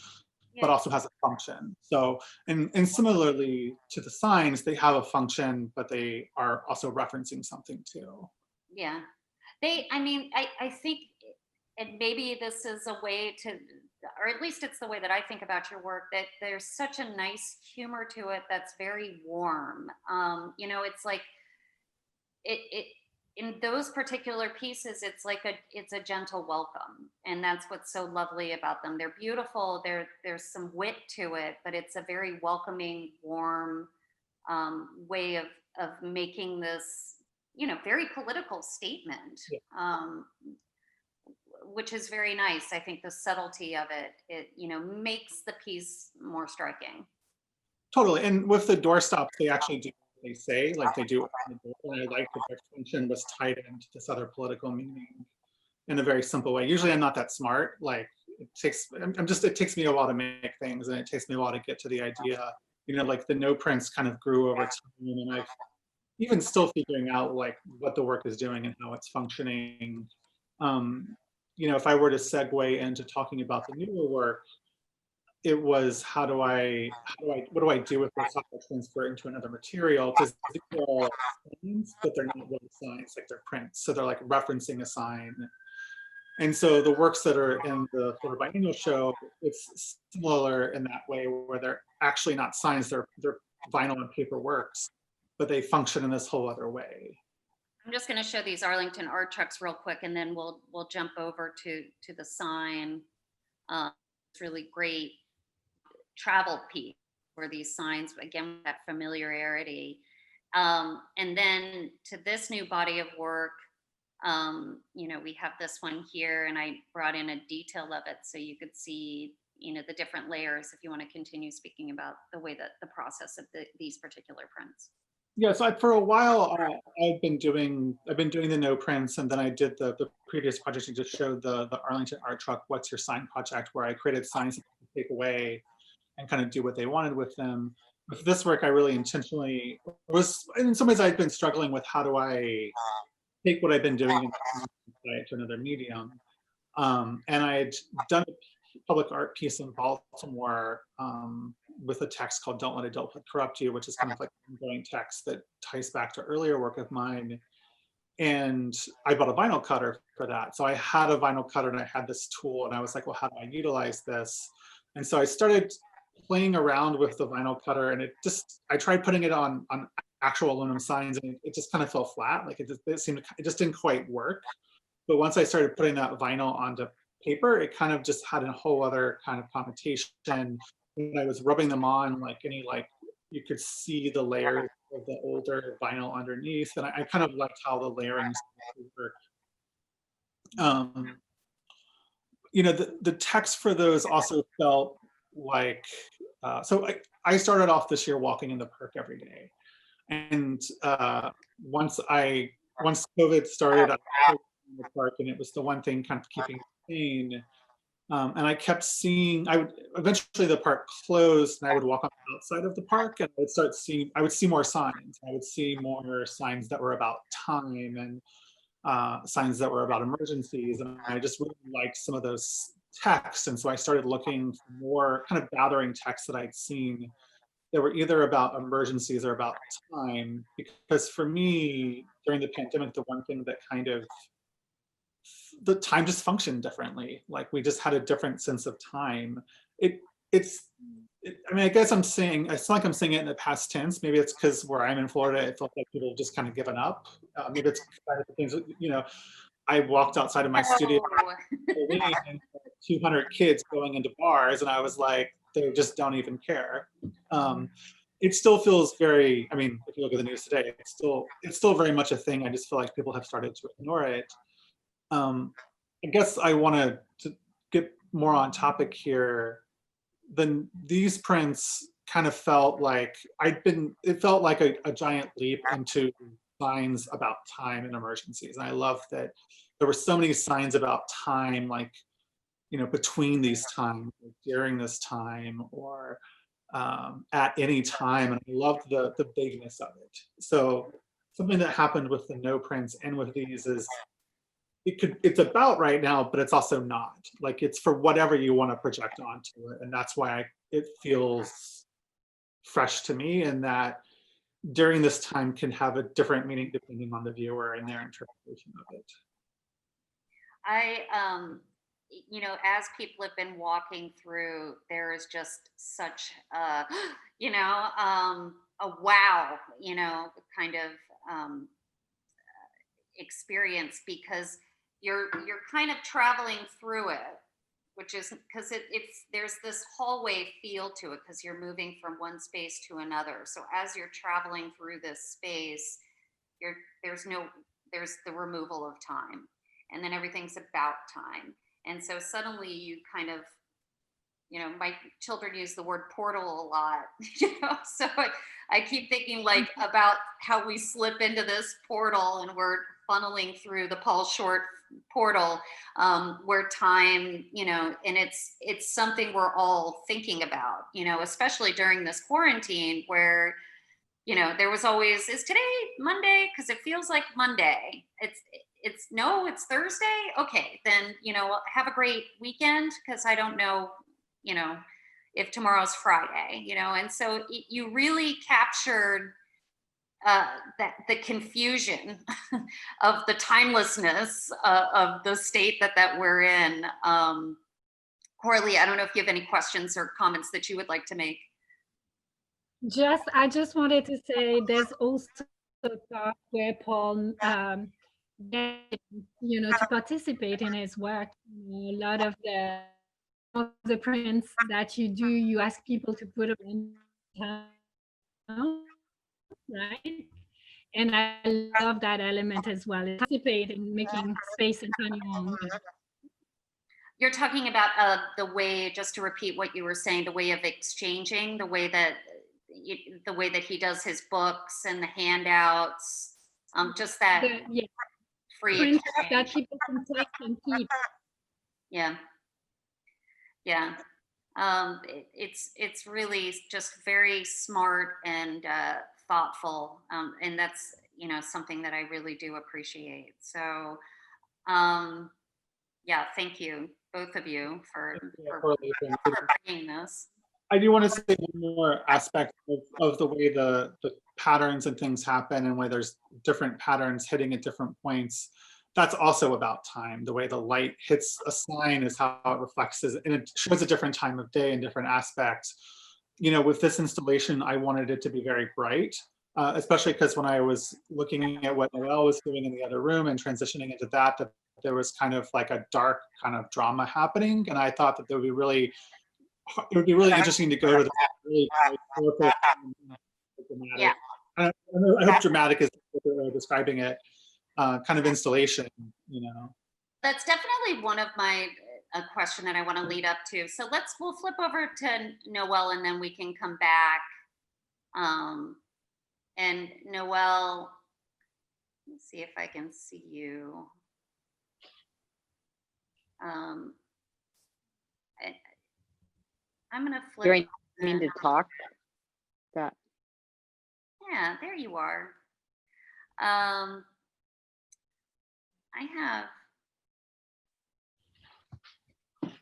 but also has a function. So, and similarly to the signs, they have a function, but they are also referencing something too. Yeah, I think, and maybe this is a way to, or at least it's the way that I think about your work, that there's such a nice humor to it that's very warm. You know, it's like, in those particular pieces, it's like it's a gentle welcome. And that's what's so lovely about them. They're beautiful, there's some wit to it, but it's a very welcoming, warm way of making this, you know, very political statement. Yeah. Which is very nice. I think the subtlety of it, you know, makes the piece more striking. Totally, and with the doorstop, they actually do what they say, like they do. And I like that their function was tied into this other political meaning in a very simple way. Usually I'm not that smart. Like it takes me a while to make things, and it takes me a while to get to the idea. Like the no prints kind of grew over time, and I've even still figuring out like what the work is doing and how it's functioning. If I were to segue into talking about the newer work, it was what do I do with this? How do I transfer it into another material? Because these are all signs, but they're not really signs, like they're prints. So they're like referencing a sign. And so the works that are in the Florida Biennial show, it's similar in that way, where they're actually not signs, they're vinyl and paper works, but they function in this whole other way. I'm just going to show these Arlington art trucks real quick, and then we'll jump over to the sign. It's really great travel piece for these signs, again, that familiarity. And then to this new body of work, we have this one here, and I brought in a detail of it so you could see, the different layers if you want to continue speaking about the way that the process of these particular prints. Yeah, so for a while, I've been doing the no prints, and then I did the previous project you just showed, the Arlington Art Truck What's Your Sign project, where I created signs that you could take away and kind of do what they wanted with them. With this work, I really intentionally was, in some ways, I've been struggling with how do I take what I've been doing and apply it to another medium. And I had done a public art piece in Baltimore with a text called Don't Let Adulthood Corrupt You, which is kind of like an ongoing text that ties back to earlier work of mine. And I bought a vinyl cutter for that. So I had a vinyl cutter and I had this tool, and I was like, well, how do I utilize this? And so I started playing around with the vinyl cutter, and I tried putting it on actual aluminum signs, and it just kind of fell flat. Like it just didn't quite work. But once I started putting that vinyl onto paper, it kind of just had a whole other kind of connotation. When I was rubbing them on, you could see the layers of the older vinyl underneath, and I kind of liked how the layering worked. The text for those also felt like, so I started off this year walking in the park every day. And once COVID started, I was in the park, and it was the one thing kind of keeping me sane. And I kept seeing, eventually the park closed, and I would walk on the outside of the park, and I would see more signs. I would see more signs that were about time, and signs that were about emergencies. And I just really liked some of those texts. And so I started looking for more, kind of gathering texts that I'd seen that were either about emergencies or about time. Because for me, during the pandemic, the one thing that the time just functioned differently. Like we just had a different sense of time. I guess it's not like I'm saying it in the past tense. Maybe it's because where I'm in Florida, it felt like people just kind of given up. Maybe it's kind of the things, I walked outside of my studio and 200 kids going into bars, and I was like, they just don't even care. It still feels very, if you look at the news today, it's still very much a thing. I just feel like people have started to ignore it. I guess I want to get more on topic here. Then these prints kind of felt like it felt like a giant leap into signs about time and emergencies. And I love that there were so many signs about time, like, between these times, during this time, or at any time. And I loved the bigness of it. So something that happened with the no prints and with these is it's about right now, but it's also not. Like it's for whatever you want to project onto it. And that's why it feels fresh to me, and that during this time can have a different meaning depending on the viewer and their interpretation of it. As people have been walking through, there is just such a wow, kind of experience, because you're kind of traveling through it, which is because there's this hallway feel to it, because you're moving from one space to another. So as you're traveling through this space, there's the removal of time, and then everything's about time. And so suddenly you kind of, my children use the word portal a lot, so I keep thinking like about how we slip into this portal and we're funneling through the Paul Shortt portal, where time, and it's something we're all thinking about, especially during this quarantine where, there was always, is today Monday? Because it feels like Monday. It's Thursday. Okay, then, have a great weekend, because I don't know, if tomorrow's Friday, and so you really captured that the confusion of the timelessness of the state that we're in. Coralie, I don't know if you have any questions or comments that you would like to make. I just wanted to say there's also a part where Paul gets, to participate in his work. A lot of the prints that you do, you ask people to put them in town, right? And I love that element as well. Participate in making space and time your own. You're talking about the way, just to repeat what you were saying, the way of exchanging, the way that he does his books and the handouts, just that free prints exchange. that people can take and keep. Yeah. It's really just very smart and thoughtful, and that's something that I really do appreciate. So yeah, thank you, both of you, for bringing this. I do want to say one more aspect of the way the patterns and things happen, and where there's different patterns hitting at different points. That's also about time. The way the light hits a sign is how it reflects, and it shows a different time of day and different aspects. With this installation, I wanted it to be very bright, especially because when I was looking at what Noelle was doing in the other room and transitioning into that there was kind of like a dark kind of drama happening, and I thought that it would be really interesting to go to the really dramatic. Yeah. I hope dramatic is describing it. Kind of installation, That's definitely one of my a question that I want to lead up to. So we'll flip over to Noelle, and then we can come back. And Noelle, let's see if I can see you. I'm gonna flip. Do I need to talk? Yeah, there you are. I have. Let's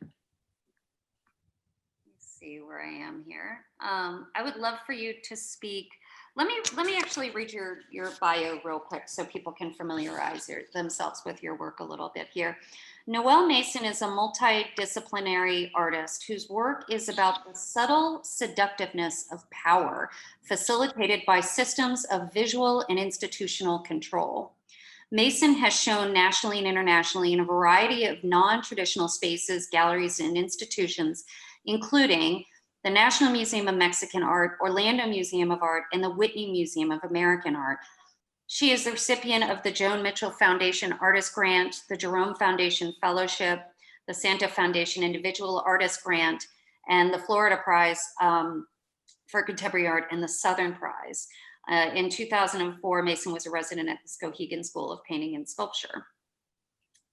see where I am here. I would love for you to speak. Let me actually read your bio real quick so people can familiarize themselves with your work a little bit here. Noelle Mason is a multidisciplinary artist whose work is about the subtle seductiveness of power, facilitated by systems of visual and institutional control. Mason has shown nationally and internationally in a variety of non-traditional spaces, galleries, and institutions, including the National Museum of Mexican Art, Orlando Museum of Art, and the Whitney Museum of American Art. She is the recipient of the Joan Mitchell Foundation Artist Grant, the Jerome Foundation Fellowship, the Santa Foundation Individual Artist Grant, and the Florida Prize for Contemporary Art, and the Southern Prize. In 2004, Mason was a resident at the Skowhegan School of Painting and Sculpture.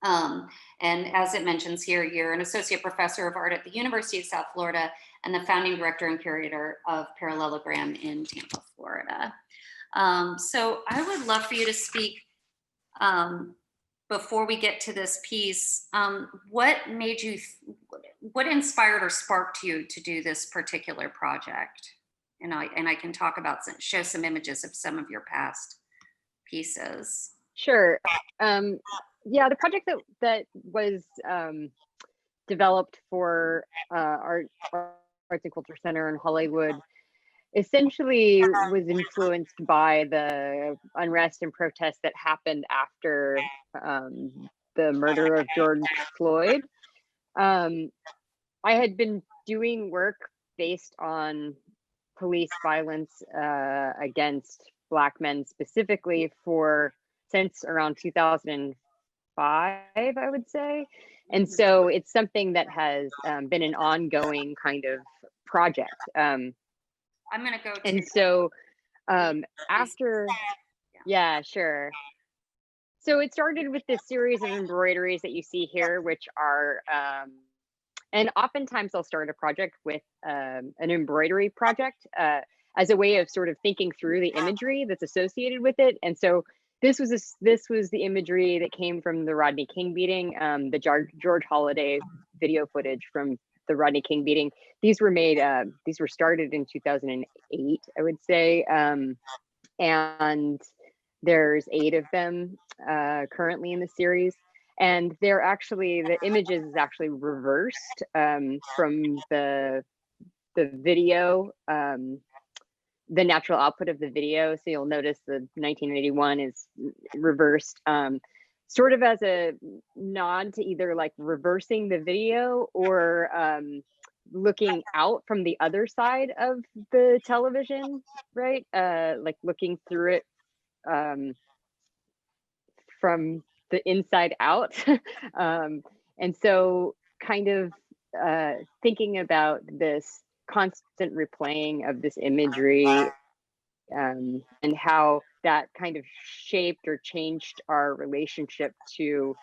And as it mentions here, you're an associate professor of art at the University of South Florida and the founding director and curator of Parallelogram in Tampa, Florida. So I would love for you to speak, before we get to this piece, what inspired or sparked you to do this particular project? And I can talk about, show some images of some of your past pieces. Sure. Yeah, the project that was developed for Arts and Culture Center in Hollywood essentially was influenced by the unrest and protests that happened after the murder of George Floyd. I had been doing work based on police violence against Black men specifically since around 2005. I would say. And so it's something that has been an ongoing kind of project. I'm gonna go to. And so after, yeah, sure. So it started with this series of embroideries that you see here, which are, and oftentimes I'll start a project with an embroidery project as a way of sort of thinking through the imagery that's associated with it. And so this was the imagery that came from the Rodney King beating, the George Holiday video footage from the Rodney King beating. These were made, these were started in 2008, I would say. And there's 8 of them currently in the series. And they're actually, the images is actually reversed from the video, the natural output of the video. So you'll notice the 1981 is reversed, sort of as a nod to either like reversing the video or looking out from the other side of the television, right? Like looking through it from the inside out. And so kind of thinking about this constant replaying of this imagery and how that kind of shaped or changed our relationship to,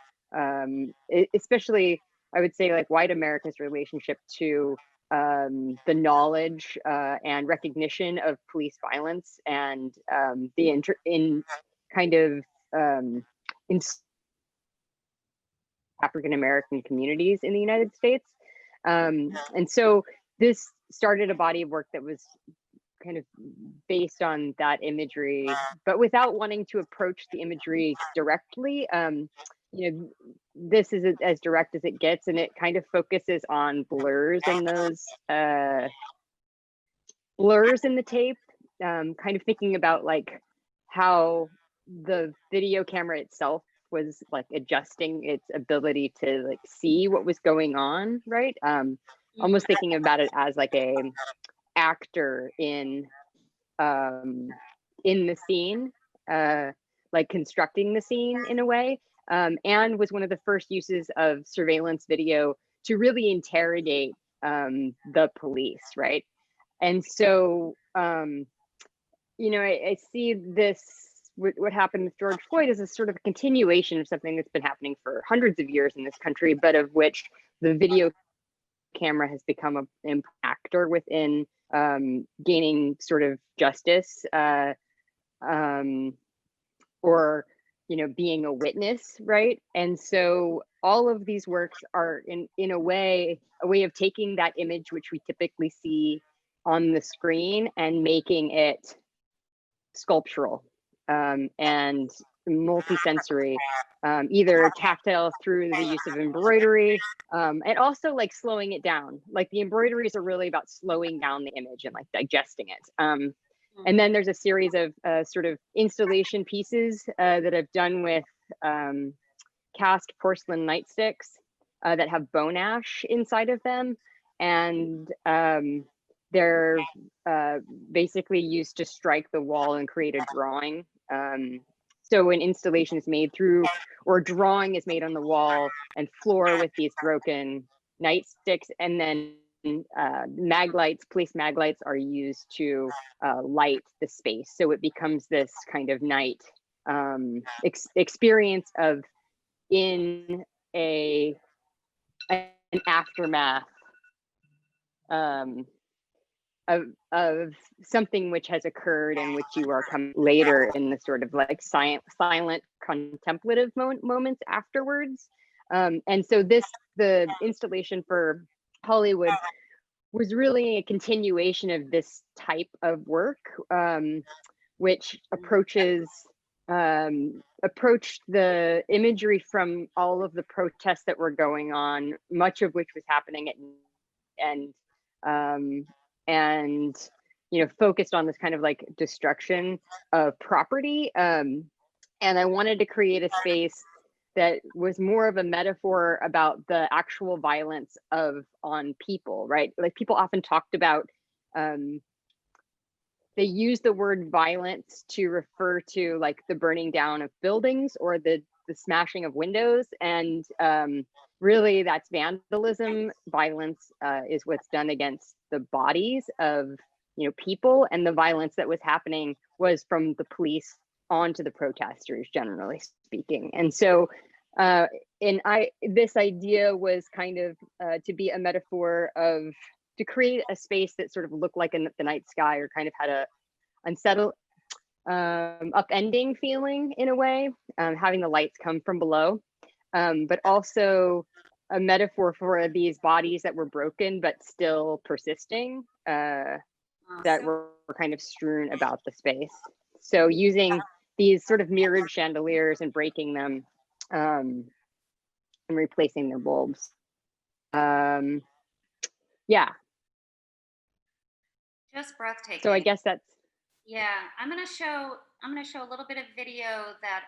especially I would say like white America's relationship to the knowledge and recognition of police violence and the in African American communities in the United States. And so this started a body of work that was kind of based on that imagery, but without wanting to approach the imagery directly. You know, this is as direct as it gets, and it kind of focuses on blurs in those blurs in the tape, kind of thinking about like how the video camera itself was like adjusting its ability to like see what was going on, right? Almost thinking about it as like a actor in the scene, like constructing the scene in a way, and was one of the first uses of surveillance video to really interrogate the police, right? And so, you know, I see this, what happened with George Floyd is a sort of a continuation of something that's been happening for hundreds of years in this country, but of which the video camera has become an actor within gaining sort of justice or, you know, being a witness, right? And so all of these works are in a way of taking that image, which we typically see on the screen, and making it sculptural and multisensory, either tactile through the use of embroidery, and also like slowing it down. Like the embroideries are really about slowing down the image and like digesting it. And then there's a series of sort of installation pieces that I've done with cast porcelain nightsticks that have bone ash inside of them. And they're basically used to strike the wall and create a drawing. So an installation is made through, or drawing is made on the wall and floor with these broken nightsticks, and then police mag lights are used to light the space. So it becomes this kind of night experience of in an aftermath of something which has occurred and which you are coming later in the sort of like silent contemplative moments afterwards. And so the installation for Hollywood was really a continuation of this type of work, which approached the imagery from all of the protests that were going on, much of which was happening and you know, focused on this kind of like destruction of property. And I wanted to create a space that was more of a metaphor about the actual violence on people, right? Like people often talked about, they use the word violence to refer to like the burning down of buildings or the the smashing of windows, and really that's vandalism. Violence is what's done against the bodies of people, and the violence that was happening was from the police onto the protesters, generally speaking. And so this idea was kind of to be a metaphor of, to create a space that sort of looked like the night sky, or kind of had a unsettled, upending feeling in a way, having the lights come from below, but also a metaphor for these bodies that were broken but still persisting, that were kind of strewn about the space. So using these sort of mirrored chandeliers and breaking them, and replacing their bulbs. Yeah. Just breathtaking. So I guess that's. Yeah, I'm gonna show a little bit of video that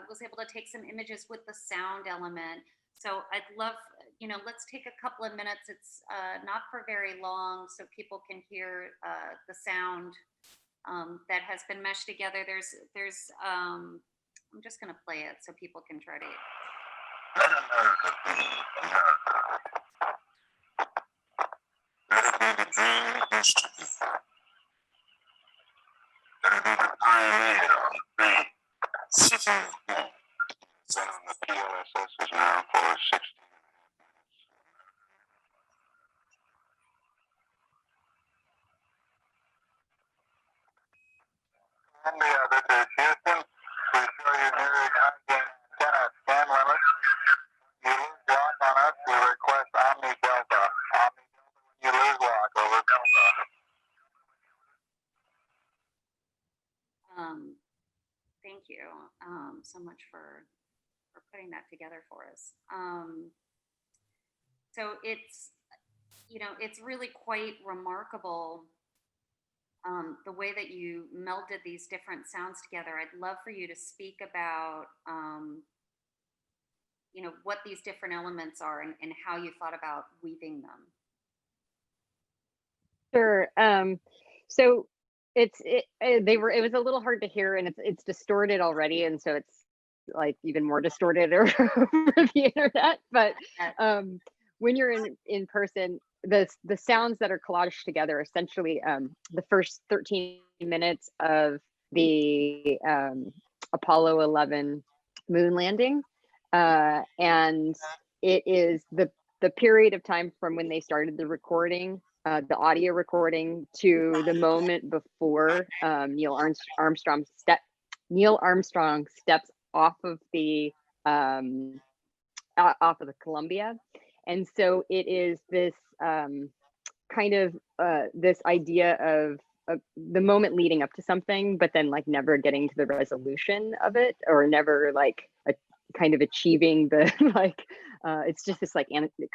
was able to take some images with the sound element. So I'd love, let's take a couple of minutes. It's not for very long, so people can hear the sound that has been meshed together. I'm just gonna play it so people can try to. Let America be America. Let it be the dream it used to be. Let it be the pioneer of the big city of home. Son of the PLSS is now for 16 Columbia, this is Houston. We show you new high-gain antenna scan limits. You lose lock on us, we request Omni Delta. Omni Delta when you lose lock, over Delta. Thank you so much for putting that together for us. So it's really quite remarkable, the way that you melded these different sounds together. I'd love for you to speak about what these different elements are, and how you thought about weaving them. Sure. So it was a little hard to hear, and it's distorted already, and so it's like even more distorted over the internet. But when you're in person, the sounds that are collaged together, essentially the first 13 minutes of the Apollo 11 moon landing, and it is the period of time from when they started the recording, the audio recording, to the moment before Neil Armstrong steps off of the Columbia. And so it is this kind of this idea of the moment leading up to something, but then like never getting to the resolution of it, or never like kind of achieving the it's just this like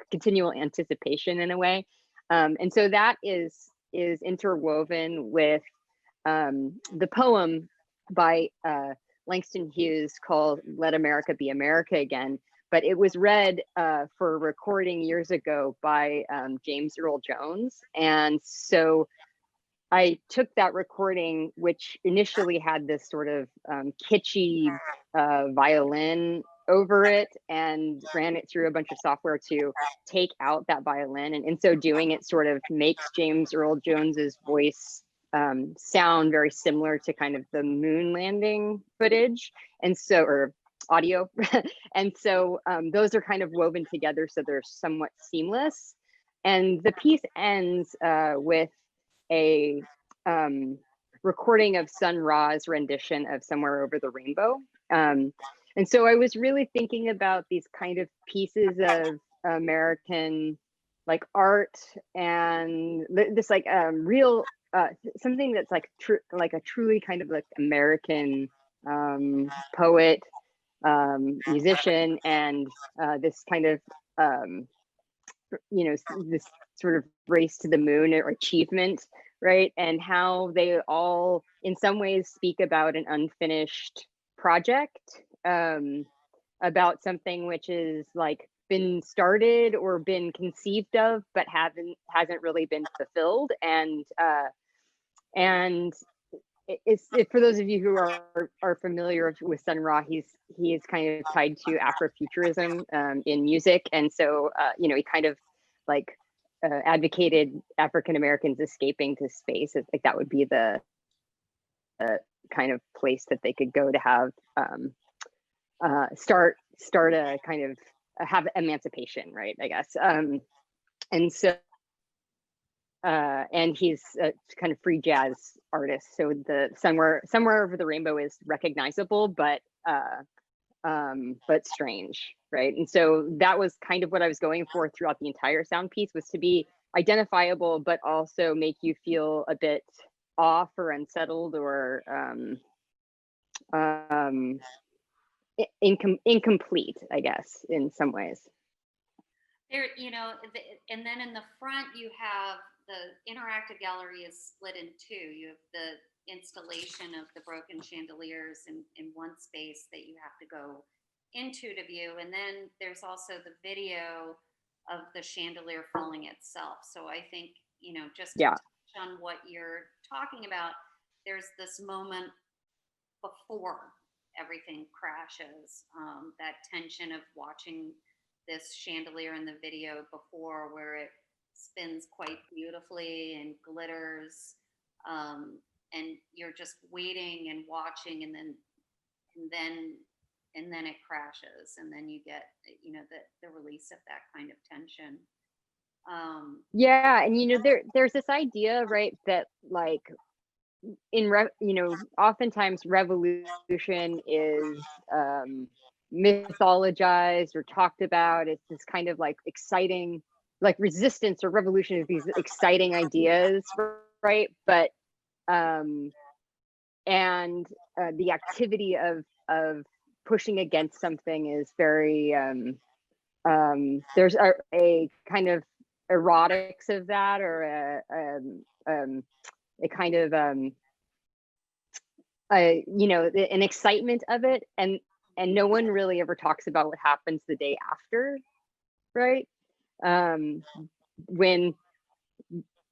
continual anticipation in a way. And so that is interwoven with the poem by Langston Hughes called "Let America Be America Again," but it was read for recording years ago by James Earl Jones. And so I took that recording, which initially had this sort of kitschy violin over it, and ran it through a bunch of software to take out that violin. And in so doing, it sort of makes James Earl Jones's voice sound very similar to kind of the moon landing footage, and so, or audio. And so those are kind of woven together, so they're somewhat seamless. And the piece ends with a recording of Sun Ra's rendition of Somewhere Over the Rainbow. And so I was really thinking about these kind of pieces of American like art, and this like real something that's like like a truly kind of like American poet, musician, and this kind of this sort of race to the moon or achievement, right? And how they all in some ways speak about an unfinished project, about something which is like been started or been conceived of, but hasn't really been fulfilled. And for those of you who are familiar with Sun Ra, he is kind of tied to Afrofuturism in music, and so you know, he kind of like advocated African Americans escaping to space. It's like that would be the kind of place that they could go to have start a kind of have emancipation, right? I guess. And so and he's a kind of free jazz artist. So the somewhere over the rainbow is recognizable, but strange, right? And so that was kind of what I was going for throughout the entire sound piece, was to be identifiable, but also make you feel a bit off or unsettled or incomplete, I guess, in some ways. There, you know, and then in the front you have the interactive gallery is split in two. You have the installation of the broken chandeliers in one space that you have to go into to view, and then there's also the video of the chandelier falling itself. So I think, you know, just to touch on what you're talking about, there's this moment before everything crashes, that tension of watching this chandelier in the video before, where it spins quite beautifully and glitters, and you're just waiting and watching, and then it crashes, and then you get, you know, the release of that kind of tension. Yeah, and you know, there's this idea, right, that like you know, oftentimes revolution is mythologized or talked about. It's this kind of like exciting, like resistance or revolution is these exciting ideas, right? But and the activity of pushing against something is very there's a kind of erotics of that, or a kind of you know, an excitement of it, and no one really ever talks about what happens the day after, right? When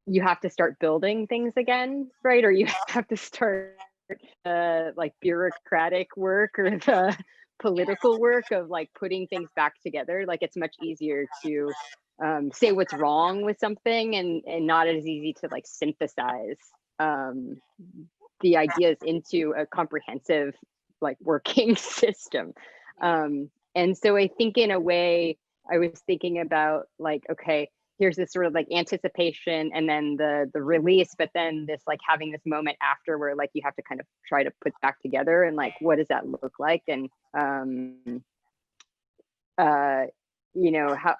you have to start building things again, right? Or you have to start like bureaucratic work or the political work of like putting things back together. Like it's much easier to say what's wrong with something, and not as easy to like synthesize the ideas into a comprehensive like working system. And so I think in a way I was thinking about like, okay, here's this sort of like anticipation and then the release, but then this like having this moment after where like you have to kind of try to put back together, and like what does that look like, and you know, how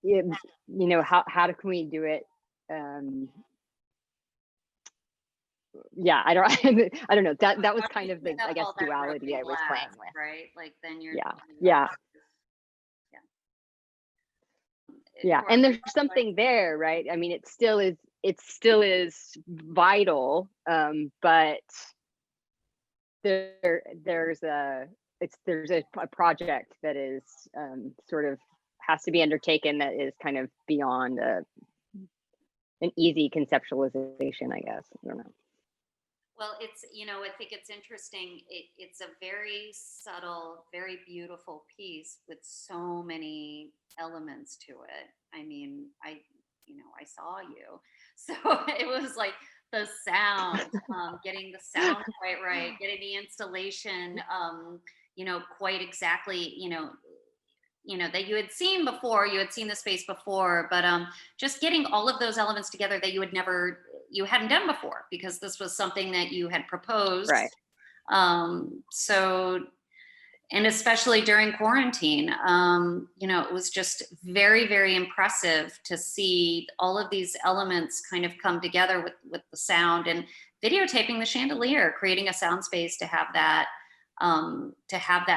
you know, how can we do it? Yeah, I don't know. That was kind of the, I guess, duality I was playing with. Right, like then you're yeah, and there's something there, right? I mean, it still is vital, but there's a project that is sort of has to be undertaken that is kind of beyond an easy conceptualization, I guess. I don't know. Well, it's, you know, I think it's interesting. It's a very subtle, very beautiful piece with so many elements to it. I mean, I saw you. So it was like the sound, getting the sound quite right, getting the installation, you know, quite exactly, you know, that you had seen before, you had seen the space before, but just getting all of those elements together that you hadn't done before, because this was something that you had proposed. Right. So, and especially during quarantine, you know, it was just very, very impressive to see all of these elements kind of come together with the sound, and videotaping the chandelier, creating a sound space to have that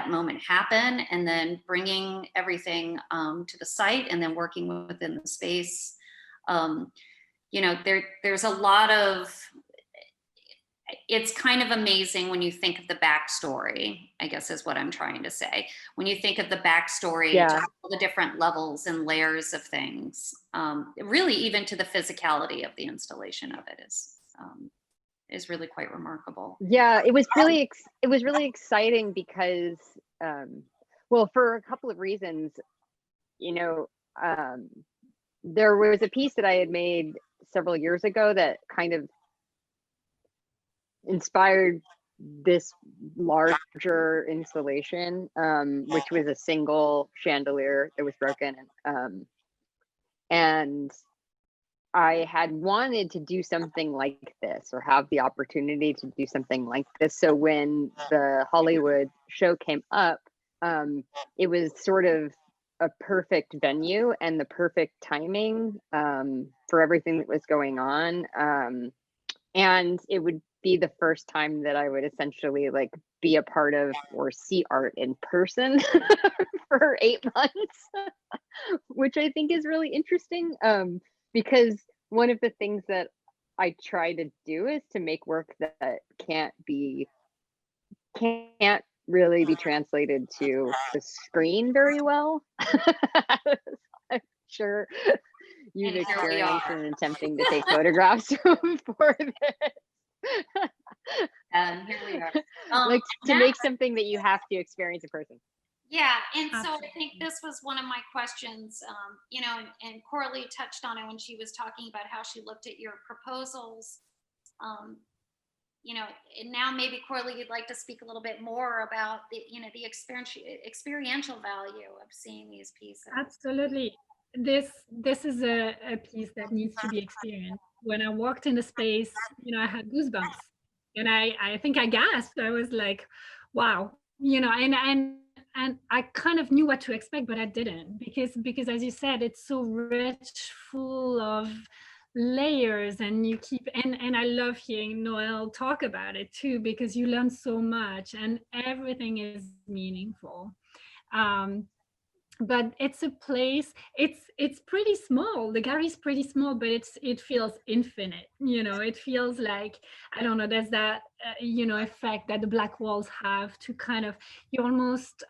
moment happen, and then bringing everything to the site, and then working within the space. You know, there's a lot of, it's kind of amazing when you think of the backstory, I guess is what I'm trying to say. When you think of the backstory, just all the different levels and layers of things, really even to the physicality of the installation of it is really quite remarkable. Yeah, it was really exciting because, well, for a couple of reasons, you know, there was a piece that I had made several years ago that kind of inspired this larger installation, which was a single chandelier that was broken, and I had wanted to do something like this, or have the opportunity to do something like this. So when the Hollywood show came up, it was sort of a perfect venue and the perfect timing for everything that was going on. And it would be the first time that I would essentially like be a part of or see art in person for 8 months, which I think is really interesting. Because one of the things that I try to do is to make work that can't really be translated to the screen very well. I'm sure you've And here we experienced are. in attempting to take photographs for this. And here we are. Like to Now- make something that you have to experience in person. Yeah, and so I Absolutely. think this was one of my questions, you know, and Coralie touched on it when she was talking about how she looked at your proposals. You know, and now maybe Coralie, you'd like to speak a little bit more about the, you know, the experiential value of seeing these pieces. Absolutely. This is a piece that needs to be experienced. When I walked in the space, you know, I had goosebumps, and I think I gasped. I was like, wow, you know, and I kind of knew what to expect, but I didn't, because as you said, it's so rich, full of layers, and you keep, and I love hearing Noelle talk about it too, because you learn so much and everything is meaningful. But it's a place, it's pretty small, the gallery is pretty small, but it feels infinite, you know. It feels like, I don't know, there's that you know, effect that the black walls have to kind of, you almost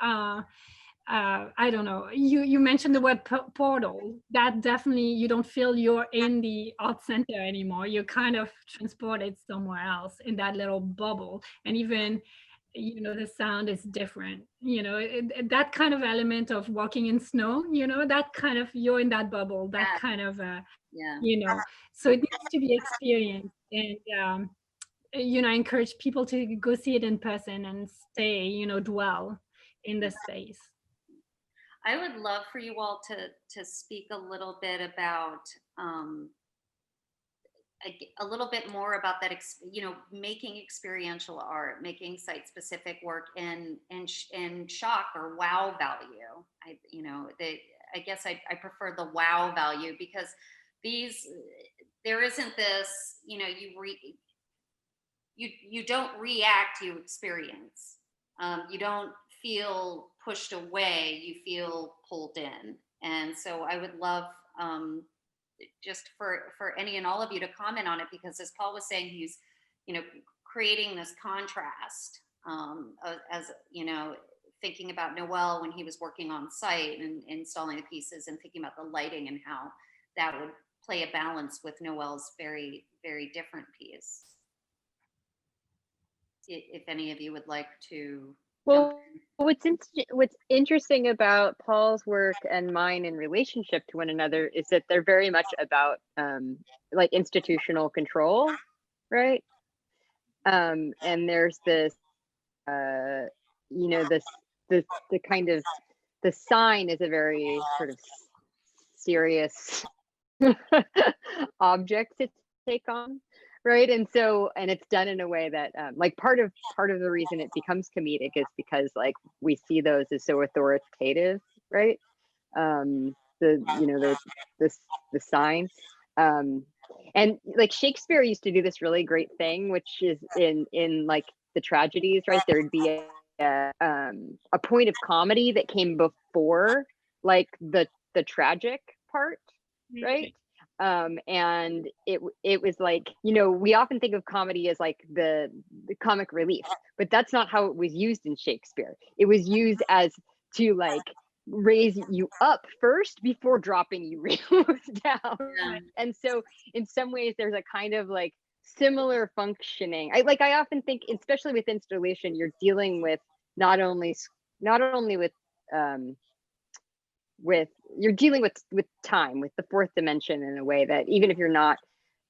I don't know, you mentioned the word portal. That definitely, you don't feel you're in the art center anymore. You're kind of transported somewhere else in that little bubble. And even, you know, the sound is different, you know, that kind of element of walking in snow, you know, that kind of, you're in that bubble, that Yeah. kind of Yeah. you know. So it needs to be experienced, and you know, I encourage people to go see it in person and stay, you know, dwell in the space. I would love for you all to speak a little bit about a little bit more about that, you know, making experiential art, making site specific work, and shock or wow value. You know, I guess I prefer the wow value, because there isn't this, you know, you don't react, you experience. You don't feel pushed away, you feel pulled in. And so I would love just for any and all of you to comment on it, because as Paul was saying, he's, you know, creating this contrast, as you know, thinking about Noelle when he was working on site and installing the pieces, and thinking about the lighting and how that would play a balance with Noelle's very, very different piece. If any of you would like to. Well, what's interesting about Paul's work and mine in relationship to one another is that they're very much about like institutional control, right? And there's this, you know, the kind of, the sign is a very sort of serious object to take on, right? And so, and it's done in a way that like part of the reason it becomes comedic is because like we see those as so authoritative, right? The, you know, the sign, and like Shakespeare used to do this really great thing, which is in like the tragedies, right? There'd be a point of comedy that came before like the tragic part, right? And it was like, you know, we often think of comedy as like the comic relief, but that's not how it was used in Shakespeare. It was used as to like raise you up first before dropping you down. Yeah. And so in some ways there's a kind of like similar functioning. I often think, especially with installation, you're dealing with not only you're dealing with time, with the fourth dimension, in a way that even if you're not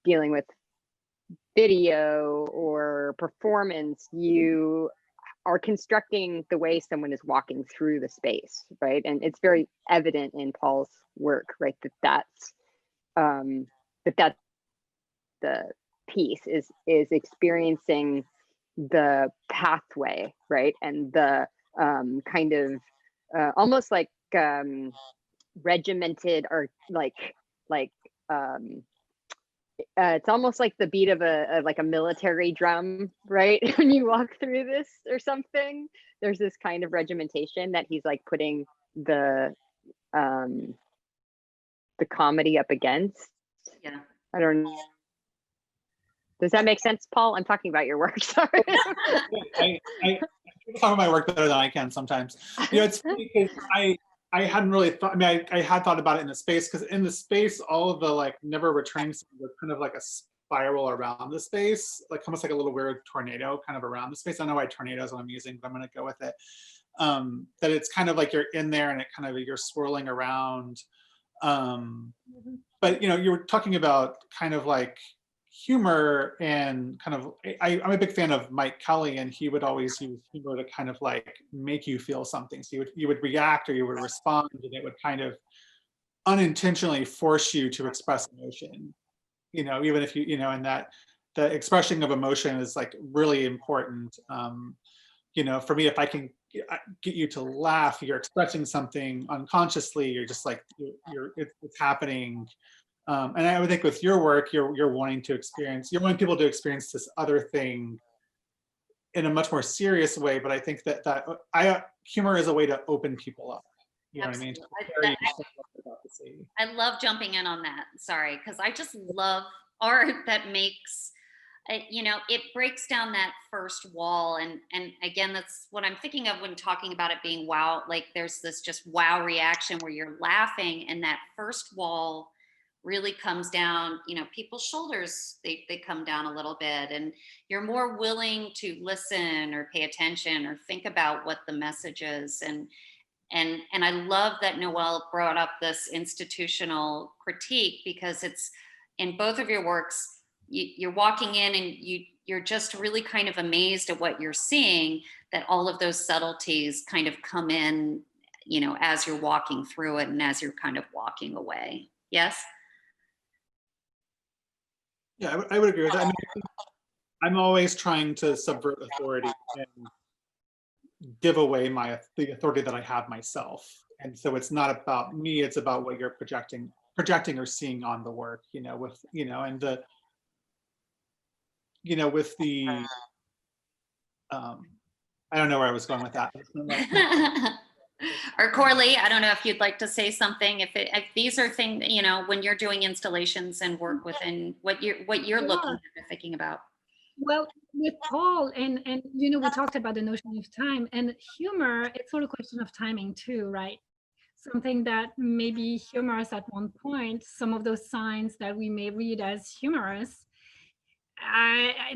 dealing with video or performance, you are constructing the way someone is walking through the space, right? And it's very evident in Paul's work, right, that's the piece is experiencing the pathway, right, and the kind of almost like regimented, or it's almost like the beat of a military drum, right? When you walk through this or something, there's this kind of regimentation that he's like putting the comedy up against. Yeah. I don't know. Does that make sense, Paul? I'm talking about your work. Sorry. I talk about my work better than I can sometimes. It's funny because I hadn't really thought. I mean, I had thought about it in the space, because in the space, all of the like never returning were kind of like a spiral around the space, like almost like a little weird tornado kind of around the space. I don't know why tornado is what I'm using, but I'm going to go with it. That it's kind of like you're in there and it kind of you're swirling around. But you were talking about kind of like humor, and kind of I'm a big fan of Mike Kelly, and he would always use humor to kind of like make you feel something. So you would react or you would respond, and it would kind of unintentionally force you to express emotion. Even if and that the expression of emotion is like really important. For me, if I can get you to laugh, you're expressing something unconsciously. You're just like it's happening. And I would think with your work, you're wanting people to experience this other thing in a much more serious way. But I think that humor is a way to open people up. You know what I mean? I love jumping in on that. Sorry, because I just love art that makes it breaks down that first wall, and again, that's what I'm thinking of when talking about it being wow. Like there's this just wow reaction where you're laughing, and that first wall really comes down. People's shoulders, they come down a little bit, and you're more willing to listen or pay attention or think about what the message is. And I love that Noelle brought up this institutional critique, because it's in both of your works. You're walking in and you're just really kind of amazed at what you're seeing, that all of those subtleties kind of come in, as you're walking through it and as you're kind of walking away. Yes? Yeah, I would agree with that. I mean, I'm always trying to subvert authority and give away the authority that I have myself. And so it's not about me, it's about what you're projecting or seeing on the work, with the I don't know where I was going with that. Or Coralie, I don't know if you'd like to say something. If these are things, when you're doing installations and work within what you're looking at or thinking about. Well, with Paul, and we talked about the notion of time and humor. It's all a question of timing too, right? Something that may be humorous at one point, some of those signs that we may read as humorous,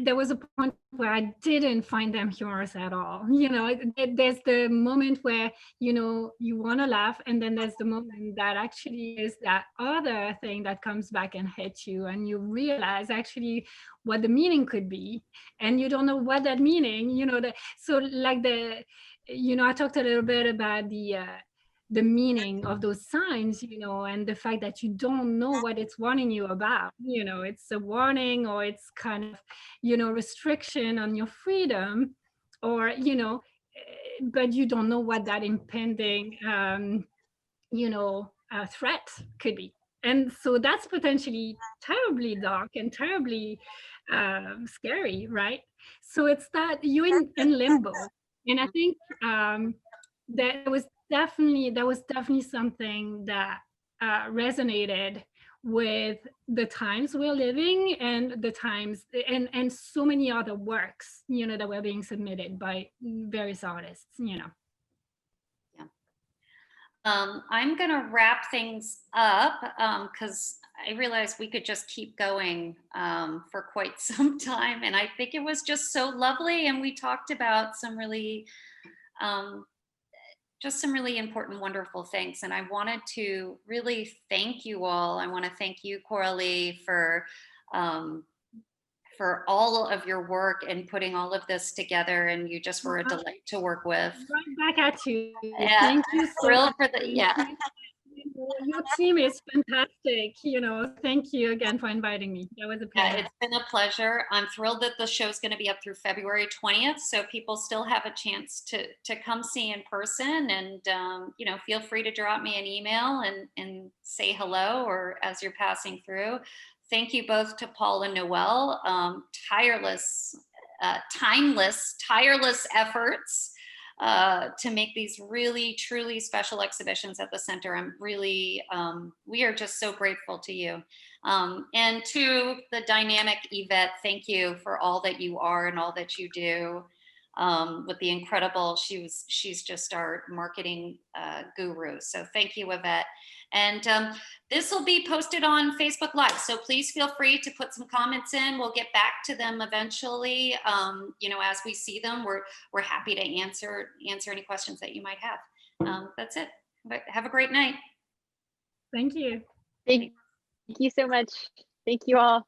there was a point where I didn't find them humorous at all. There's the moment where you want to laugh, and then there's the moment that actually is that other thing that comes back and hits you, and you realize actually what the meaning could be, and you don't know what that meaning. So like I talked a little bit about the meaning of those signs, and the fact that you don't know what it's warning you about. It's a warning, or it's kind of, restriction on your freedom, or, but you don't know what that impending, threat could be. And so that's potentially terribly dark and terribly scary, right? So it's that you're in limbo. And I think that was definitely something that resonated with the times we're living, and the times and so many other works, that were being submitted by various artists, Yeah. I'm gonna wrap things up because I realized we could just keep going for quite some time. And I think it was just so lovely. And we talked about some really, just some really important, wonderful things. And I wanted to really thank you all. I want to thank you, Coralie, for all of your work and putting all of this together. And you just were a delight to work with. Right back at you. Yeah, Thank you so thrilled much. for the, yeah. Your team is fantastic. Thank you again for inviting me. That was a pleasure. It's been a pleasure. I'm thrilled that the show's going to be up through February 20th, so people still have a chance to come see in person. And feel free to drop me an email and say hello, or as you're passing through. Thank you both to Paul and Noelle. Tireless efforts to make these really, truly special exhibitions at the center. I'm really, we are just so grateful to you. And to the dynamic Yvette, thank you for all that you are and all that you do with the incredible, she's just our marketing guru. So thank you, Yvette. And this will be posted on Facebook Live. So please feel free to put some comments in. We'll get back to them eventually. As we see them, we're happy to answer any questions that you might have. That's it. Have a great night. Thank you. Thank you so much. Thank you all.